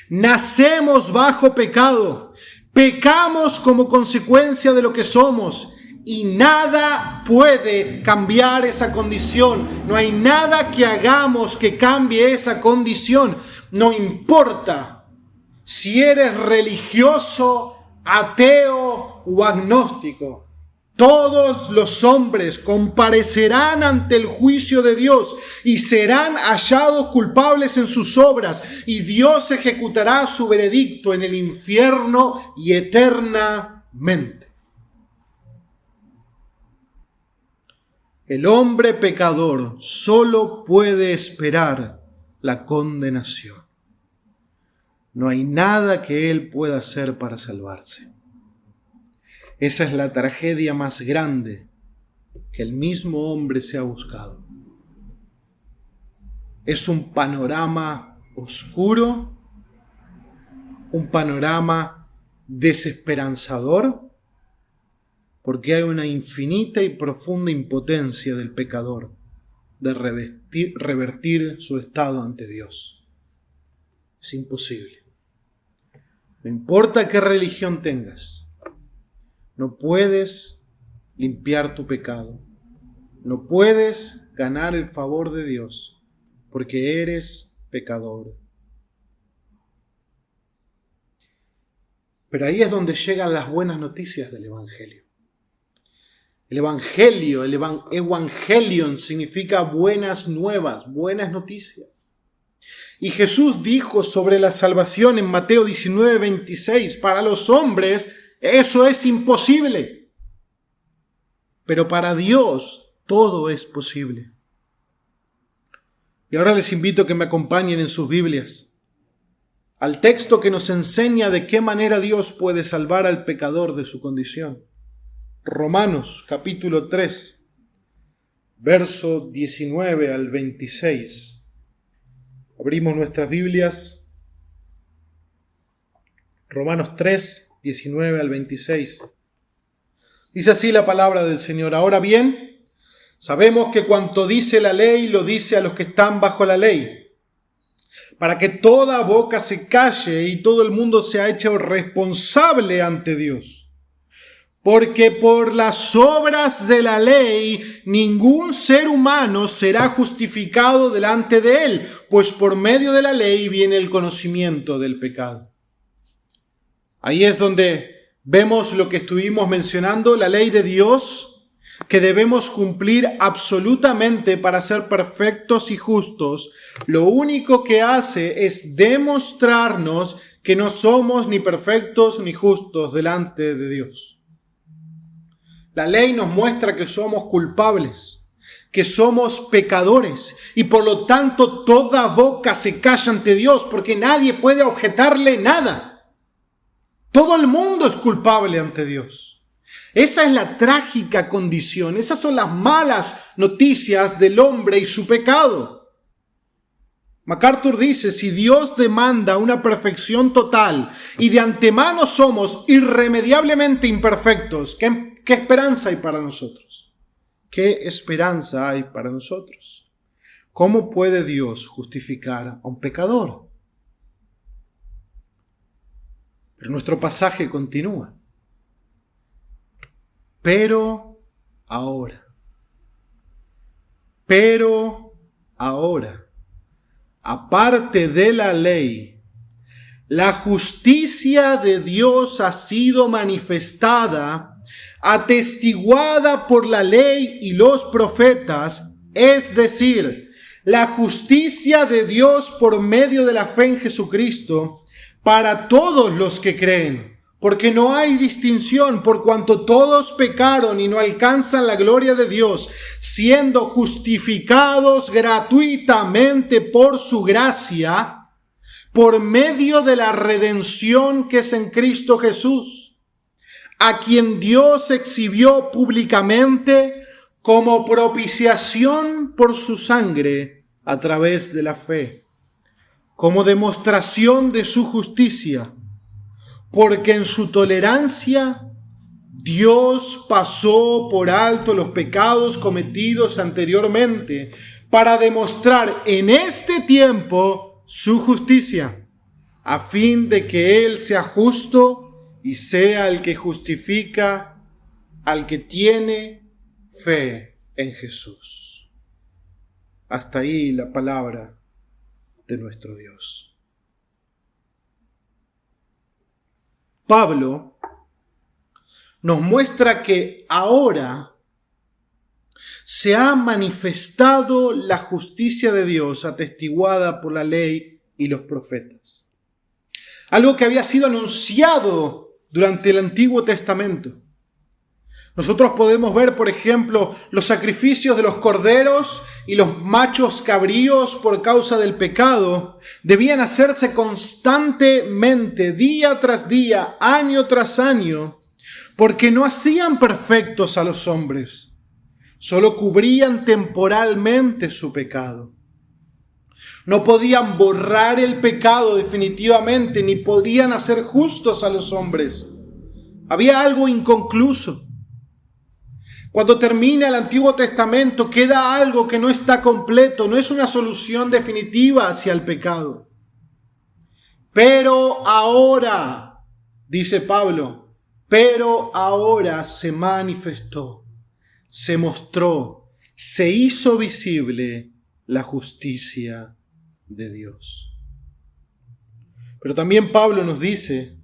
Nacemos bajo pecado, pecamos como consecuencia de lo que somos. Y nada puede cambiar esa condición. No hay nada que hagamos que cambie esa condición. No importa si eres religioso, ateo o agnóstico. Todos los hombres comparecerán ante el juicio de Dios y serán hallados culpables en sus obras. Y Dios ejecutará su veredicto en el infierno y eternamente. El hombre pecador solo puede esperar la condenación. No hay nada que él pueda hacer para salvarse. Esa es la tragedia más grande que el mismo hombre se ha buscado. Es un panorama oscuro, un panorama desesperanzador, porque hay una infinita y profunda impotencia del pecador de revertir su estado ante Dios. Es imposible. No importa qué religión tengas, no puedes limpiar tu pecado, no puedes ganar el favor de Dios, porque eres pecador. Pero ahí es donde llegan las buenas noticias del Evangelio. El Evangelio, Evangelion significa buenas nuevas, buenas noticias. Y Jesús dijo sobre la salvación en Mateo 19:26, para los hombres eso es imposible, pero para Dios todo es posible. Y ahora les invito a que me acompañen en sus Biblias al texto que nos enseña de qué manera Dios puede salvar al pecador de su condición. Romanos capítulo 3, verso 19 al 26. Abrimos nuestras Biblias. Romanos 3, 19 al 26. Dice así la palabra del Señor. Ahora bien, sabemos que cuanto dice la ley, lo dice a los que están bajo la ley, para que toda boca se calle y todo el mundo sea hecho responsable ante Dios. Porque por las obras de la ley ningún ser humano será justificado delante de él, pues por medio de la ley viene el conocimiento del pecado. Ahí es donde vemos lo que estuvimos mencionando, la ley de Dios, que debemos cumplir absolutamente para ser perfectos y justos. Lo único que hace es demostrarnos que no somos ni perfectos ni justos delante de Dios. La ley nos muestra que somos culpables, que somos pecadores, y por lo tanto toda boca se calla ante Dios, porque nadie puede objetarle nada. Todo el mundo es culpable ante Dios. Esa es la trágica condición, esas son las malas noticias del hombre y su pecado. MacArthur dice, si Dios demanda una perfección total y de antemano somos irremediablemente imperfectos, ¿qué esperanza hay para nosotros? ¿Qué esperanza hay para nosotros? ¿Cómo puede Dios justificar a un pecador? Pero nuestro pasaje continúa. Pero ahora, aparte de la ley, la justicia de Dios ha sido manifestada, atestiguada por la ley y los profetas, es decir, la justicia de Dios por medio de la fe en Jesucristo para todos los que creen. Porque no hay distinción, por cuanto todos pecaron y no alcanzan la gloria de Dios, siendo justificados gratuitamente por su gracia, por medio de la redención que es en Cristo Jesús, a quien Dios exhibió públicamente como propiciación por su sangre a través de la fe, como demostración de su justicia. Porque en su tolerancia Dios pasó por alto los pecados cometidos anteriormente para demostrar en este tiempo su justicia, a fin de que Él sea justo y sea el que justifica al que tiene fe en Jesús. Hasta ahí la palabra de nuestro Dios. Pablo nos muestra que ahora se ha manifestado la justicia de Dios atestiguada por la ley y los profetas. Algo que había sido anunciado durante el Antiguo Testamento. Nosotros podemos ver, por ejemplo, los sacrificios de los corderos y los machos cabríos por causa del pecado. Debían hacerse constantemente, día tras día, año tras año, porque no hacían perfectos a los hombres, solo cubrían temporalmente su pecado. No podían borrar el pecado definitivamente, ni podían hacer justos a los hombres. Había algo inconcluso. Cuando termina el Antiguo Testamento queda algo que no está completo, no es una solución definitiva hacia el pecado. Pero ahora, dice Pablo, pero ahora se manifestó, se mostró, se hizo visible la justicia de Dios. Pero también Pablo nos dice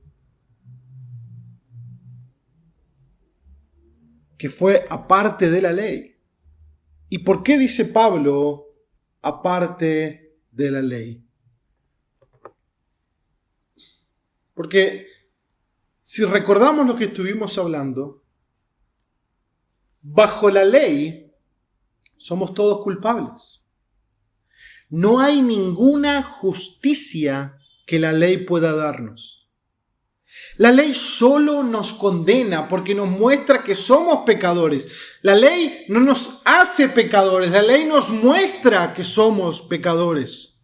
que fue aparte de la ley. ¿Y por qué dice Pablo aparte de la ley? Porque si recordamos lo que estuvimos hablando, bajo la ley somos todos culpables. no hay ninguna justicia que la ley pueda darnos. La ley solo nos condena porque nos muestra que somos pecadores. La ley no nos hace pecadores, la ley nos muestra que somos pecadores.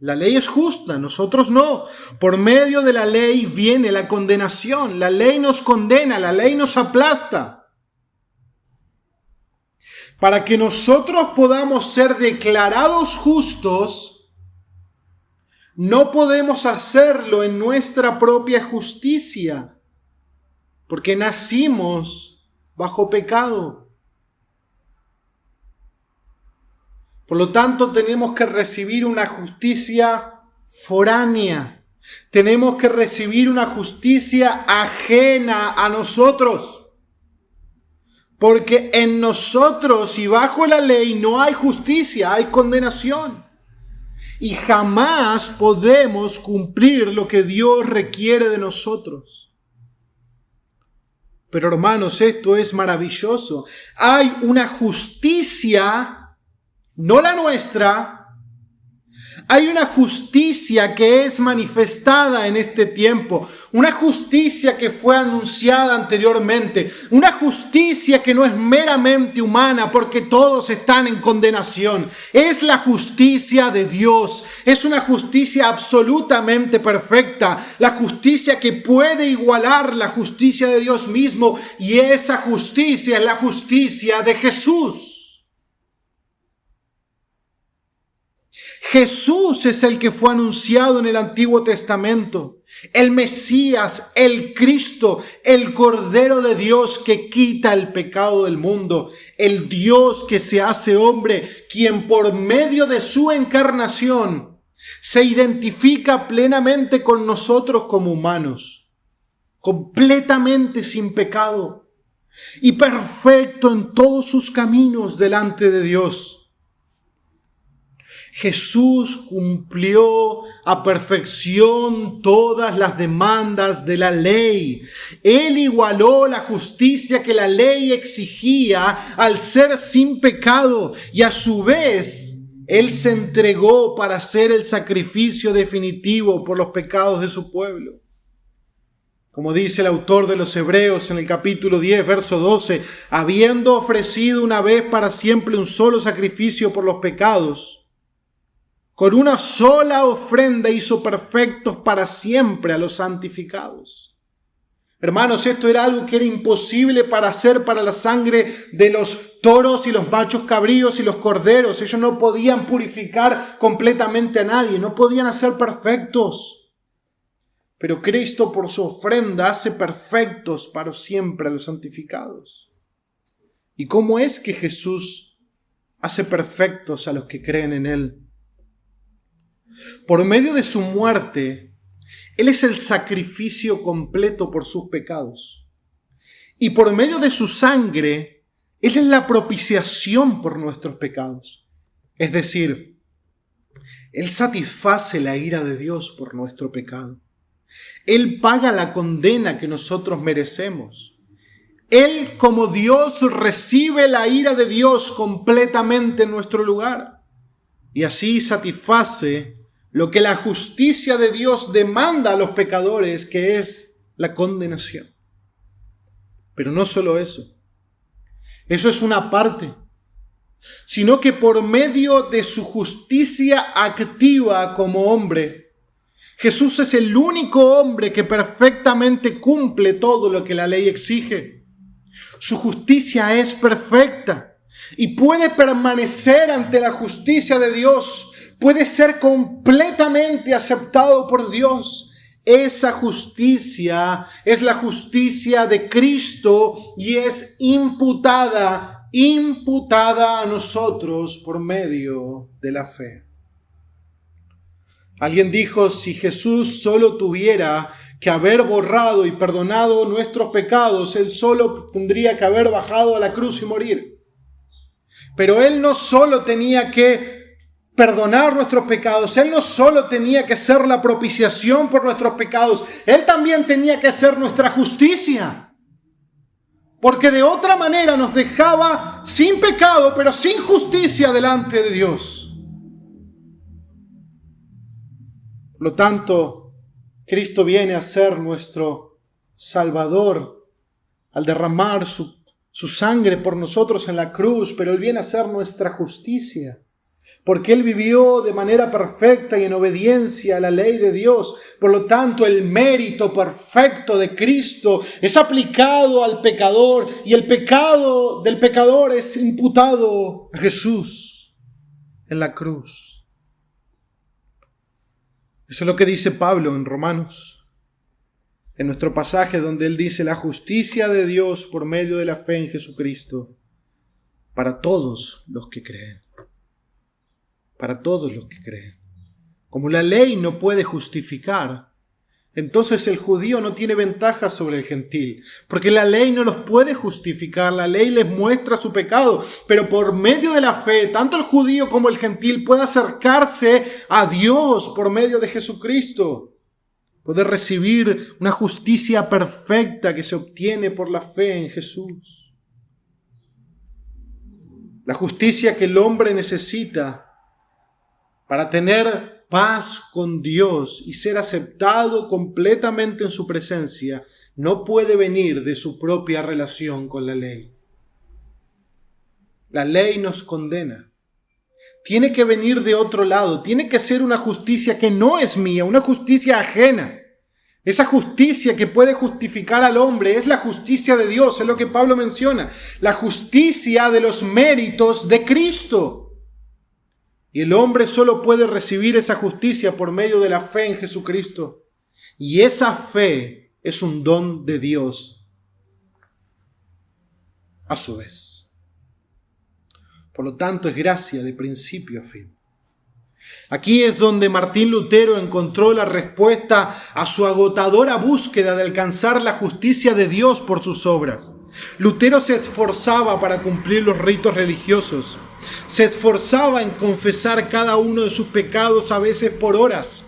La ley es justa, nosotros no. Por medio de la ley viene la condenación. La ley nos condena, la ley nos aplasta. Para que nosotros podamos ser declarados justos, no podemos hacerlo en nuestra propia justicia, porque nacimos bajo pecado. Por lo tanto, tenemos que recibir una justicia foránea. Tenemos que recibir una justicia ajena a nosotros. Porque en nosotros y bajo la ley no hay justicia, hay condenación. Y jamás podemos cumplir lo que Dios requiere de nosotros. Pero hermanos, esto es maravilloso. Hay una justicia, no la nuestra. Hay una justicia que es manifestada en este tiempo, una justicia que fue anunciada anteriormente, una justicia que no es meramente humana porque todos están en condenación. Es la justicia de Dios, es una justicia absolutamente perfecta, la justicia que puede igualar la justicia de Dios mismo, y esa justicia es la justicia de Jesús. Jesús es el que fue anunciado en el Antiguo Testamento, el Mesías, el Cristo, el Cordero de Dios que quita el pecado del mundo, el Dios que se hace hombre, quien por medio de su encarnación se identifica plenamente con nosotros como humanos, completamente sin pecado y perfecto en todos sus caminos delante de Dios. Jesús cumplió a perfección todas las demandas de la ley. Él igualó la justicia que la ley exigía al ser sin pecado, y a su vez Él se entregó para hacer el sacrificio definitivo por los pecados de su pueblo. Como dice el autor de los Hebreos en el capítulo 10, verso 12, habiendo ofrecido una vez para siempre un solo sacrificio por los pecados, con una sola ofrenda hizo perfectos para siempre a los santificados. Hermanos, esto era algo que era imposible para hacer para la sangre de los toros y los machos cabríos y los corderos. Ellos no podían purificar completamente a nadie, no podían hacer perfectos. Pero Cristo por su ofrenda hace perfectos para siempre a los santificados. ¿Y cómo es que Jesús hace perfectos a los que creen en Él? Por medio de su muerte, Él es el sacrificio completo por sus pecados. Y por medio de su sangre, Él es la propiciación por nuestros pecados. Es decir, Él satisface la ira de Dios por nuestro pecado. Él paga la condena que nosotros merecemos. Él, como Dios, recibe la ira de Dios completamente en nuestro lugar. Y así satisface lo que la justicia de Dios demanda a los pecadores, que es la condenación. Pero no solo eso. Eso es una parte. Sino que por medio de su justicia activa como hombre, Jesús es el único hombre que perfectamente cumple todo lo que la ley exige. Su justicia es perfecta y puede permanecer ante la justicia de Dios. Puede ser completamente aceptado por Dios. Esa justicia es la justicia de Cristo y es imputada a nosotros por medio de la fe. Alguien dijo, si Jesús solo tuviera que haber borrado y perdonado nuestros pecados, Él solo tendría que haber bajado a la cruz y morir. Pero Él no solo tenía que perdonar nuestros pecados, Él no solo tenía que ser la propiciación por nuestros pecados, Él también tenía que ser nuestra justicia. Porque de otra manera nos dejaba sin pecado, pero sin justicia delante de Dios. Por lo tanto, Cristo viene a ser nuestro Salvador al derramar su sangre por nosotros en la cruz, pero Él viene a ser nuestra justicia, porque Él vivió de manera perfecta y en obediencia a la ley de Dios. Por lo tanto, el mérito perfecto de Cristo es aplicado al pecador, y el pecado del pecador es imputado a Jesús en la cruz. Eso es lo que dice Pablo en Romanos, en nuestro pasaje donde él dice: la justicia de Dios por medio de la fe en Jesucristo para todos los que creen. Para todos los que creen. Como la ley no puede justificar, entonces el judío no tiene ventaja sobre el gentil, porque la ley no los puede justificar, la ley les muestra su pecado, pero por medio de la fe, tanto el judío como el gentil puede acercarse a Dios por medio de Jesucristo, puede recibir una justicia perfecta que se obtiene por la fe en Jesús. La justicia que el hombre necesita para tener paz con Dios y ser aceptado completamente en su presencia, no puede venir de su propia relación con la ley. La ley nos condena. Tiene que venir de otro lado. Tiene que ser una justicia que no es mía, una justicia ajena. Esa justicia que puede justificar al hombre es la justicia de Dios, es lo que Pablo menciona. La justicia de los méritos de Cristo. Y el hombre solo puede recibir esa justicia por medio de la fe en Jesucristo. Y esa fe es un don de Dios a su vez. Por lo tanto, es gracia de principio a fin. Aquí es donde Martín Lutero encontró la respuesta a su agotadora búsqueda de alcanzar la justicia de Dios por sus obras. Lutero se esforzaba para cumplir los ritos religiosos. Se esforzaba en confesar cada uno de sus pecados, a veces por horas,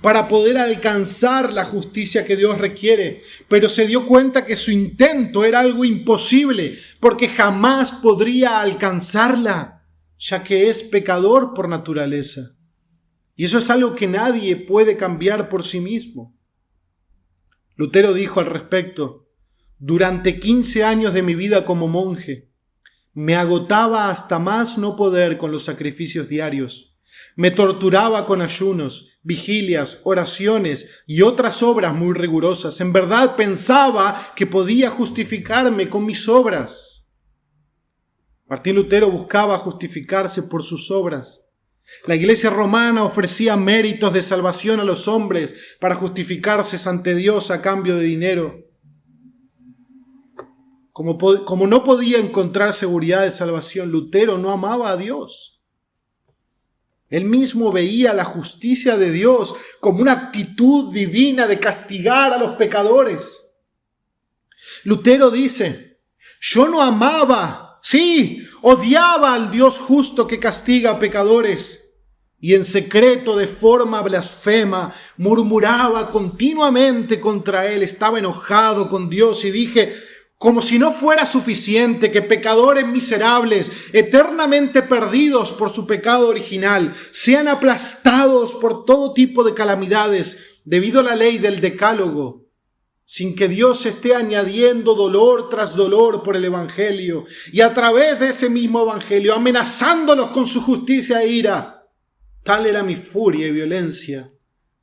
para poder alcanzar la justicia que Dios requiere. Pero se dio cuenta que su intento era algo imposible, porque jamás podría alcanzarla, ya que es pecador por naturaleza. Y eso es algo que nadie puede cambiar por sí mismo. Lutero dijo al respecto: durante 15 años de mi vida como monje, me agotaba hasta más no poder con los sacrificios diarios. Me torturaba con ayunos, vigilias, oraciones y otras obras muy rigurosas. En verdad pensaba que podía justificarme con mis obras. Martín Lutero buscaba justificarse por sus obras. La Iglesia romana ofrecía méritos de salvación a los hombres para justificarse ante Dios a cambio de dinero. Como no podía encontrar seguridad de salvación, Lutero no amaba a Dios. Él mismo veía la justicia de Dios como una actitud divina de castigar a los pecadores. Lutero dice: yo no amaba, sí, odiaba al Dios justo que castiga a pecadores. Y en secreto, de forma blasfema, murmuraba continuamente contra él. Estaba enojado con Dios y dije: como si no fuera suficiente que pecadores miserables, eternamente perdidos por su pecado original, sean aplastados por todo tipo de calamidades debido a la ley del decálogo, sin que Dios esté añadiendo dolor tras dolor por el Evangelio, y a través de ese mismo Evangelio amenazándonos con su justicia e ira. Tal era mi furia y violencia,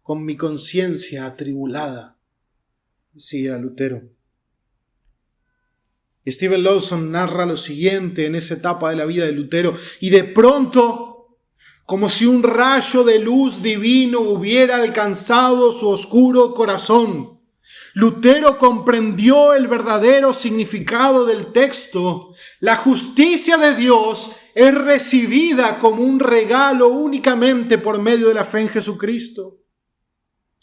con mi conciencia atribulada, decía Lutero. Stephen Lawson narra lo siguiente en esa etapa de la vida de Lutero: y de pronto, como si un rayo de luz divino hubiera alcanzado su oscuro corazón, Lutero comprendió el verdadero significado del texto. La justicia de Dios es recibida como un regalo únicamente por medio de la fe en Jesucristo.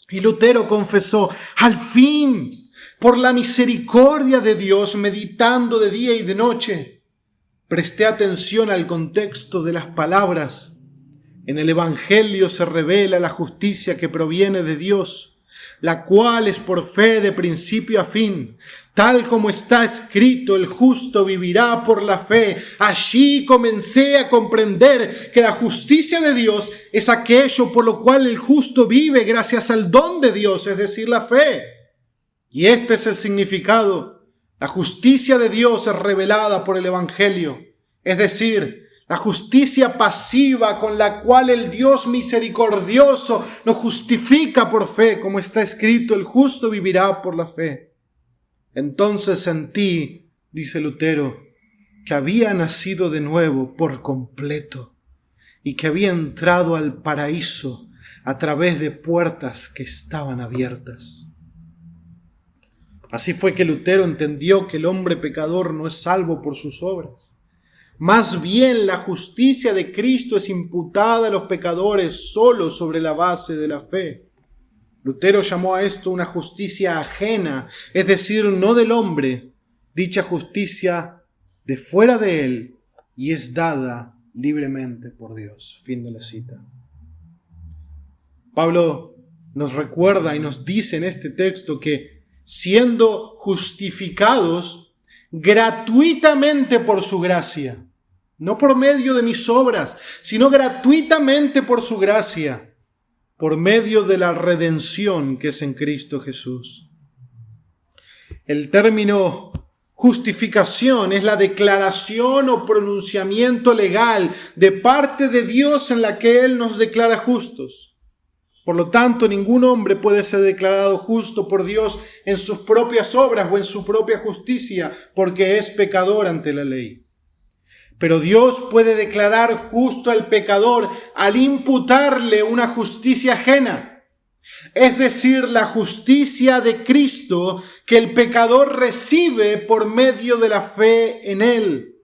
Y Lutero confesó: al fin, por la misericordia de Dios, meditando de día y de noche, presté atención al contexto de las palabras. En el Evangelio se revela la justicia que proviene de Dios. la cual es por fe de principio a fin. Tal como está escrito, el justo vivirá por la fe. Allí comencé a comprender que la justicia de Dios es aquello por lo cual el justo vive gracias al don de Dios, es decir, la fe. Y este es el significado. La justicia de Dios es revelada por el Evangelio, es decir, la justicia pasiva con la cual el Dios misericordioso nos justifica por fe, como está escrito, el justo vivirá por la fe. Entonces sentí, dice Lutero, que había nacido de nuevo por completo y que había entrado al paraíso a través de puertas que estaban abiertas. Así fue que Lutero entendió que el hombre pecador no es salvo por sus obras. Más bien, la justicia de Cristo es imputada a los pecadores solo sobre la base de la fe. Lutero llamó a esto una justicia ajena, es decir, no del hombre, dicha justicia de fuera de él, y es dada libremente por Dios. Fin de la cita. Pablo nos recuerda y nos dice en este texto que siendo justificados gratuitamente por su gracia, no por medio de mis obras, sino gratuitamente por su gracia, por medio de la redención que es en Cristo Jesús. El término justificación es la declaración o pronunciamiento legal de parte de Dios en la que Él nos declara justos. Por lo tanto, ningún hombre puede ser declarado justo por Dios en sus propias obras o en su propia justicia, porque es pecador ante la ley. Pero Dios puede declarar justo al pecador al imputarle una justicia ajena, es decir, la justicia de Cristo que el pecador recibe por medio de la fe en Él.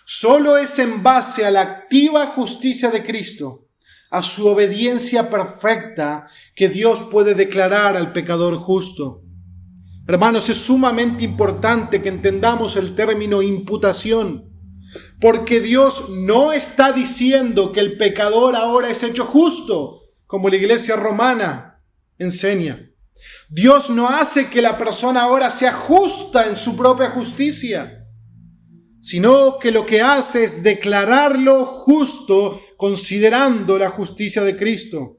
Solo es en base a la activa justicia de Cristo, a su obediencia perfecta, que Dios puede declarar al pecador justo. Hermanos, es sumamente importante que entendamos el término imputación, porque Dios no está diciendo que el pecador ahora es hecho justo, como la iglesia romana enseña. Dios no hace que la persona ahora sea justa en su propia justicia, sino que lo que hace es declararlo justo considerando la justicia de Cristo.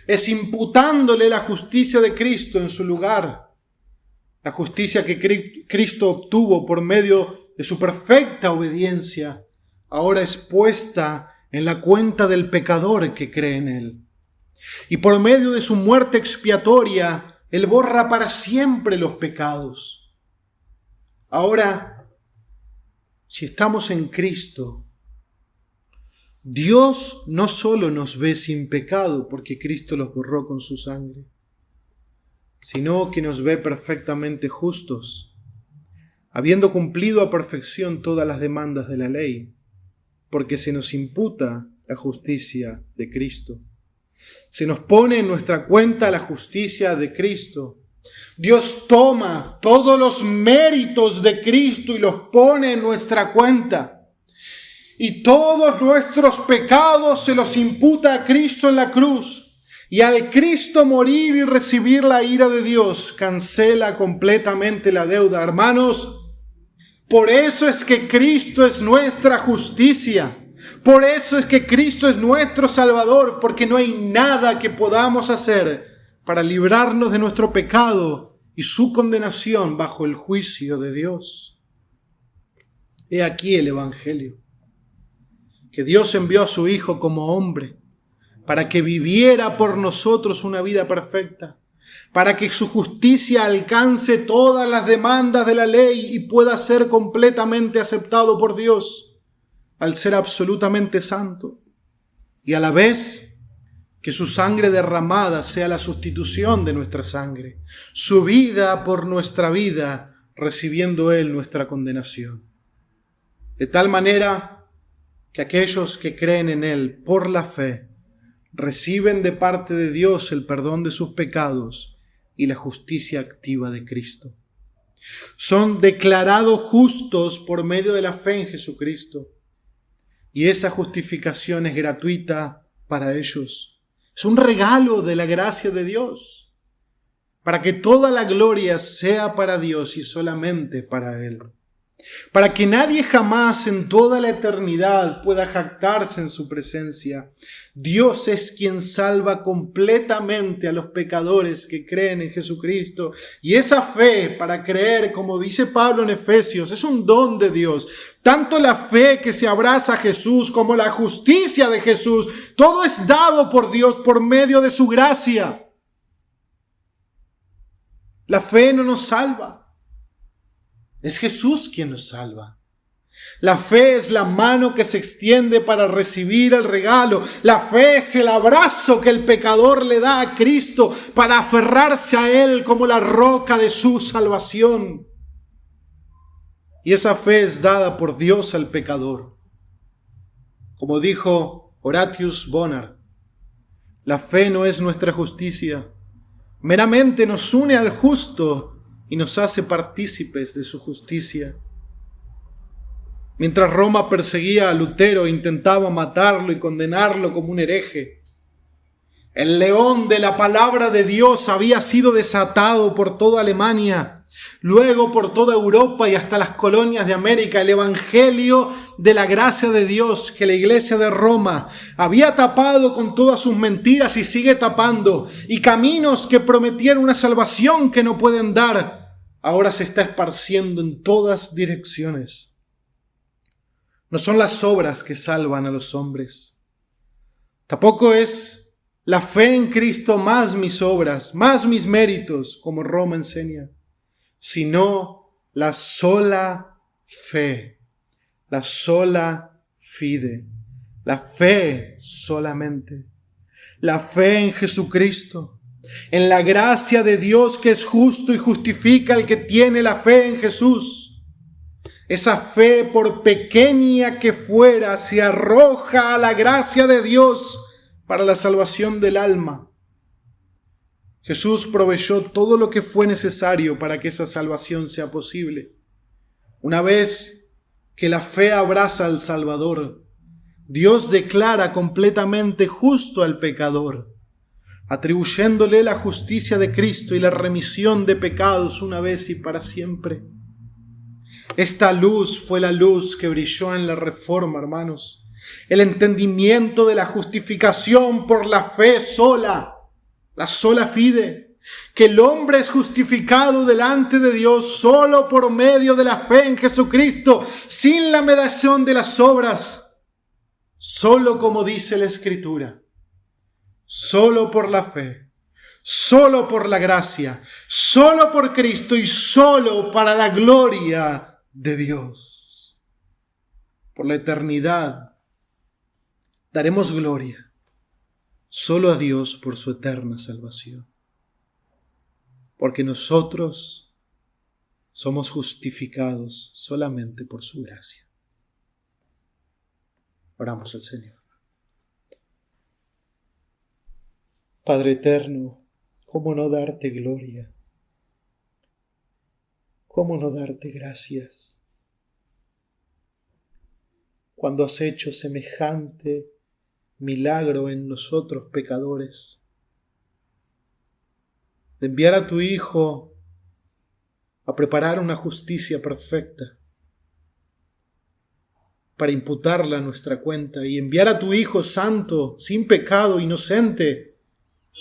Es imputándole la justicia de Cristo en su lugar. La justicia que Cristo obtuvo por medio de su perfecta obediencia, ahora es puesta en la cuenta del pecador que cree en Él. Y por medio de su muerte expiatoria, Él borra para siempre los pecados. Ahora, si estamos en Cristo, Dios no solo nos ve sin pecado, porque Cristo los borró con su sangre, sino que nos ve perfectamente justos, habiendo cumplido a perfección todas las demandas de la ley, porque se nos imputa la justicia de Cristo. Se nos pone en nuestra cuenta la justicia de Cristo. Dios toma todos los méritos de Cristo y los pone en nuestra cuenta. Y todos nuestros pecados se los imputa a Cristo en la cruz. Y al Cristo morir y recibir la ira de Dios, cancela completamente la deuda. Hermanos, por eso es que Cristo es nuestra justicia. Por eso es que Cristo es nuestro Salvador, porque no hay nada que podamos hacer para librarnos de nuestro pecado y su condenación bajo el juicio de Dios. He aquí el Evangelio, que Dios envió a su Hijo como hombre para que viviera por nosotros una vida perfecta, para que su justicia alcance todas las demandas de la ley y pueda ser completamente aceptado por Dios, al ser absolutamente santo, y a la vez que su sangre derramada sea la sustitución de nuestra sangre, su vida por nuestra vida, recibiendo Él nuestra condenación. De tal manera que aquellos que creen en Él por la fe reciben de parte de Dios el perdón de sus pecados y la justicia activa de Cristo. Son declarados justos por medio de la fe en Jesucristo. Y esa justificación es gratuita para ellos. Es un regalo de la gracia de Dios. para que toda la gloria sea para Dios y solamente para Él. Para que nadie jamás en toda la eternidad pueda jactarse en su presencia. Dios es quien salva completamente a los pecadores que creen en Jesucristo. Y esa fe para creer, como dice Pablo en Efesios, es un don de Dios. Tanto la fe que se abraza a Jesús como la justicia de Jesús, todo es dado por Dios por medio de su gracia. La fe no nos salva. Es Jesús quien nos salva. La fe es la mano que se extiende para recibir el regalo. La fe es el abrazo que el pecador le da a Cristo para aferrarse a Él como la roca de su salvación. Y esa fe es dada por Dios al pecador. Como dijo Horatius Bonar, la fe no es nuestra justicia. Meramente nos une al justo y nos hace partícipes de su justicia. Mientras Roma perseguía a Lutero e intentaba matarlo y condenarlo como un hereje, el león de la palabra de Dios había sido desatado por toda Alemania, luego por toda Europa y hasta las colonias de América. El evangelio de la gracia de Dios que la iglesia de Roma había tapado con todas sus mentiras y sigue tapando, y caminos que prometían una salvación que no pueden dar, ahora se está esparciendo en todas direcciones. No son las obras que salvan a los hombres. Tampoco es la fe en Cristo más mis obras, más mis méritos, como Roma enseña, sino la sola fe, la sola fide, la fe solamente, la fe en Jesucristo, en la gracia de Dios que es justo y justifica al que tiene la fe en Jesús. Esa fe, por pequeña que fuera, se arroja a la gracia de Dios para la salvación del alma. Jesús proveyó todo lo que fue necesario para que esa salvación sea posible. Una vez que la fe abraza al Salvador, Dios declara completamente justo al pecador, atribuyéndole la justicia de Cristo y la remisión de pecados una vez y para siempre. Esta luz fue la luz que brilló en la Reforma, hermanos. El entendimiento de la justificación por la fe sola, la sola fide. Que el hombre es justificado delante de Dios solo por medio de la fe en Jesucristo, sin la mediación de las obras. Solo como dice la Escritura. Solo por la fe. Solo por la gracia. Solo por Cristo y solo para la gloria de Dios. Por la eternidad daremos gloria solo a Dios por su eterna salvación. Porque nosotros somos justificados solamente por su gracia. Oramos al Señor. Padre eterno, ¿cómo no darte gloria? ¿Cómo no darte gracias? Cuando has hecho semejante milagro en nosotros pecadores, de enviar a tu Hijo a preparar una justicia perfecta para imputarla a nuestra cuenta, y enviar a tu Hijo santo, sin pecado, inocente,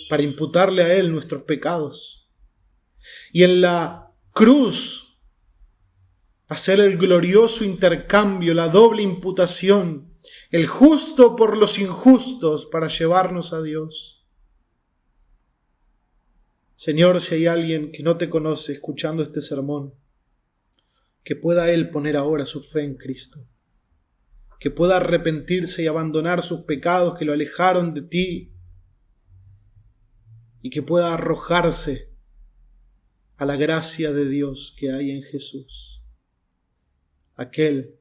para imputarle a Él nuestros pecados. Y en la cruz hacer el glorioso intercambio, la doble imputación, el justo por los injustos para llevarnos a Dios. Señor, si hay alguien que no te conoce escuchando este sermón, que pueda él poner ahora su fe en Cristo, que pueda arrepentirse y abandonar sus pecados que lo alejaron de ti, y que pueda arrojarse a la gracia de Dios que hay en Jesús, aquel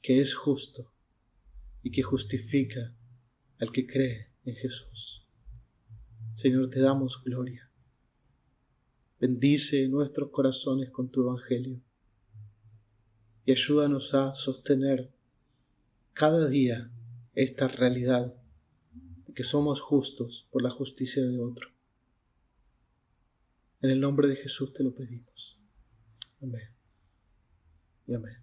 que es justo y que justifica al que cree en Jesús. Señor, te damos gloria. Bendice nuestros corazones con tu evangelio y ayúdanos a sostener cada día esta realidad de que somos justos por la justicia de otro. En el nombre de Jesús te lo pedimos. Amén. Y amén.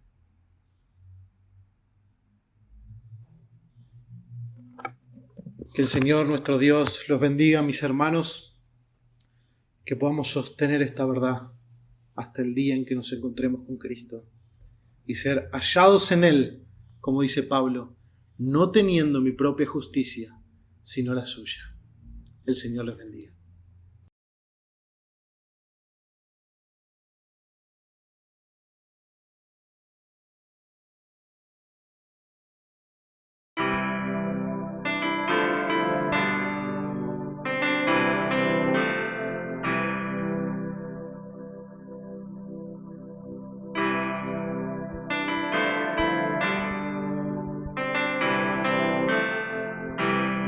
Que el Señor nuestro Dios los bendiga, mis hermanos, que podamos sostener esta verdad hasta el día en que nos encontremos con Cristo y ser hallados en Él, como dice Pablo, no teniendo mi propia justicia, sino la suya. El Señor les bendiga.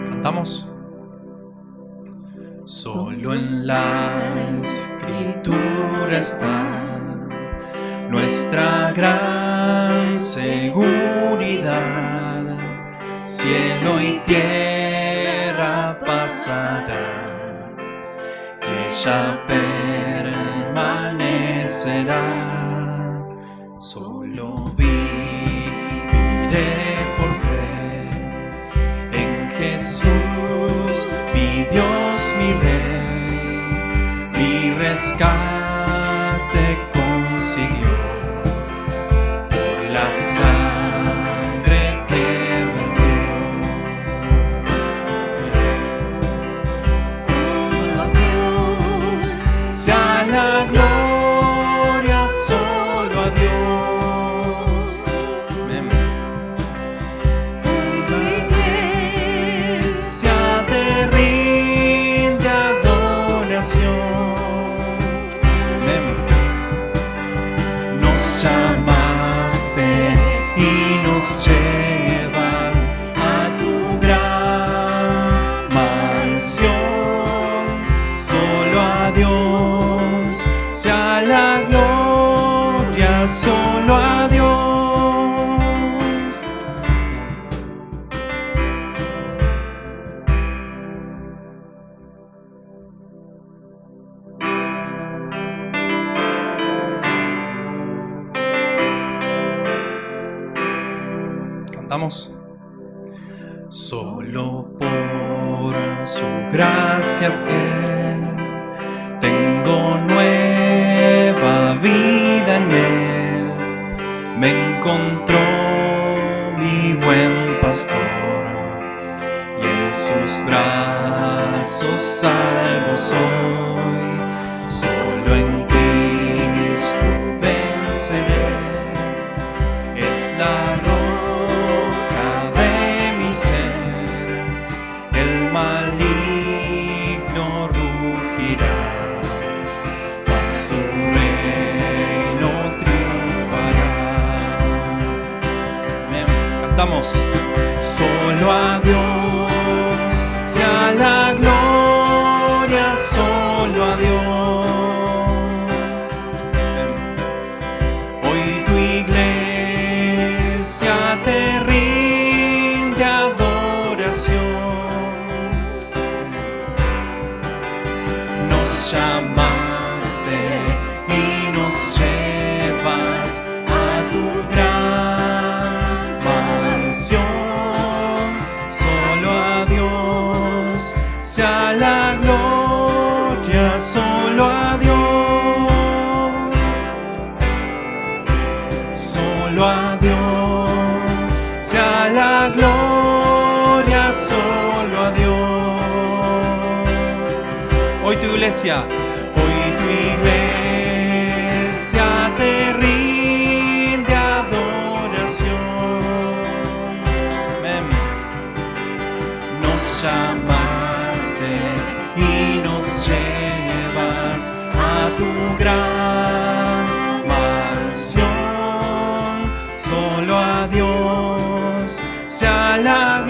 ¿Cantamos? Solo en la Escritura está nuestra gran seguridad. Cielo y tierra pasarán, ella permanecerá. Solo viviré por fe en Jesús, mi Dios, mi Rey, mi rescate consiguió por la sangre que vertió. Solo a Dios sea la gloria, solo a Dios. Nos llamaste y nos llevas a tu gran mansión. Solo a Dios sea la gloria, solo a Dios. ¿Cantamos? Solo por su gracia fiel tengo nueva vida en Él. Me encontró mi buen pastor y en sus brazos salvo soy. Solo en Cristo venceré. Es la roca de mi ser, el maligno rugirá, mas su reino triunfará. Cantamos. Solo a Dios sea la gloria, solo a Dios. Hoy tu iglesia te rinde adoración. Nos llamaste y nos llevas a tu gran mansión. Solo a Dios sea la gloria, solo a Dios. Solo a Dios sea la gloria, solo a Dios. Hoy tu iglesia te rinde adoración. Amén. Nos llamaste y nos llevas a tu gran mansión. Solo a Dios sea la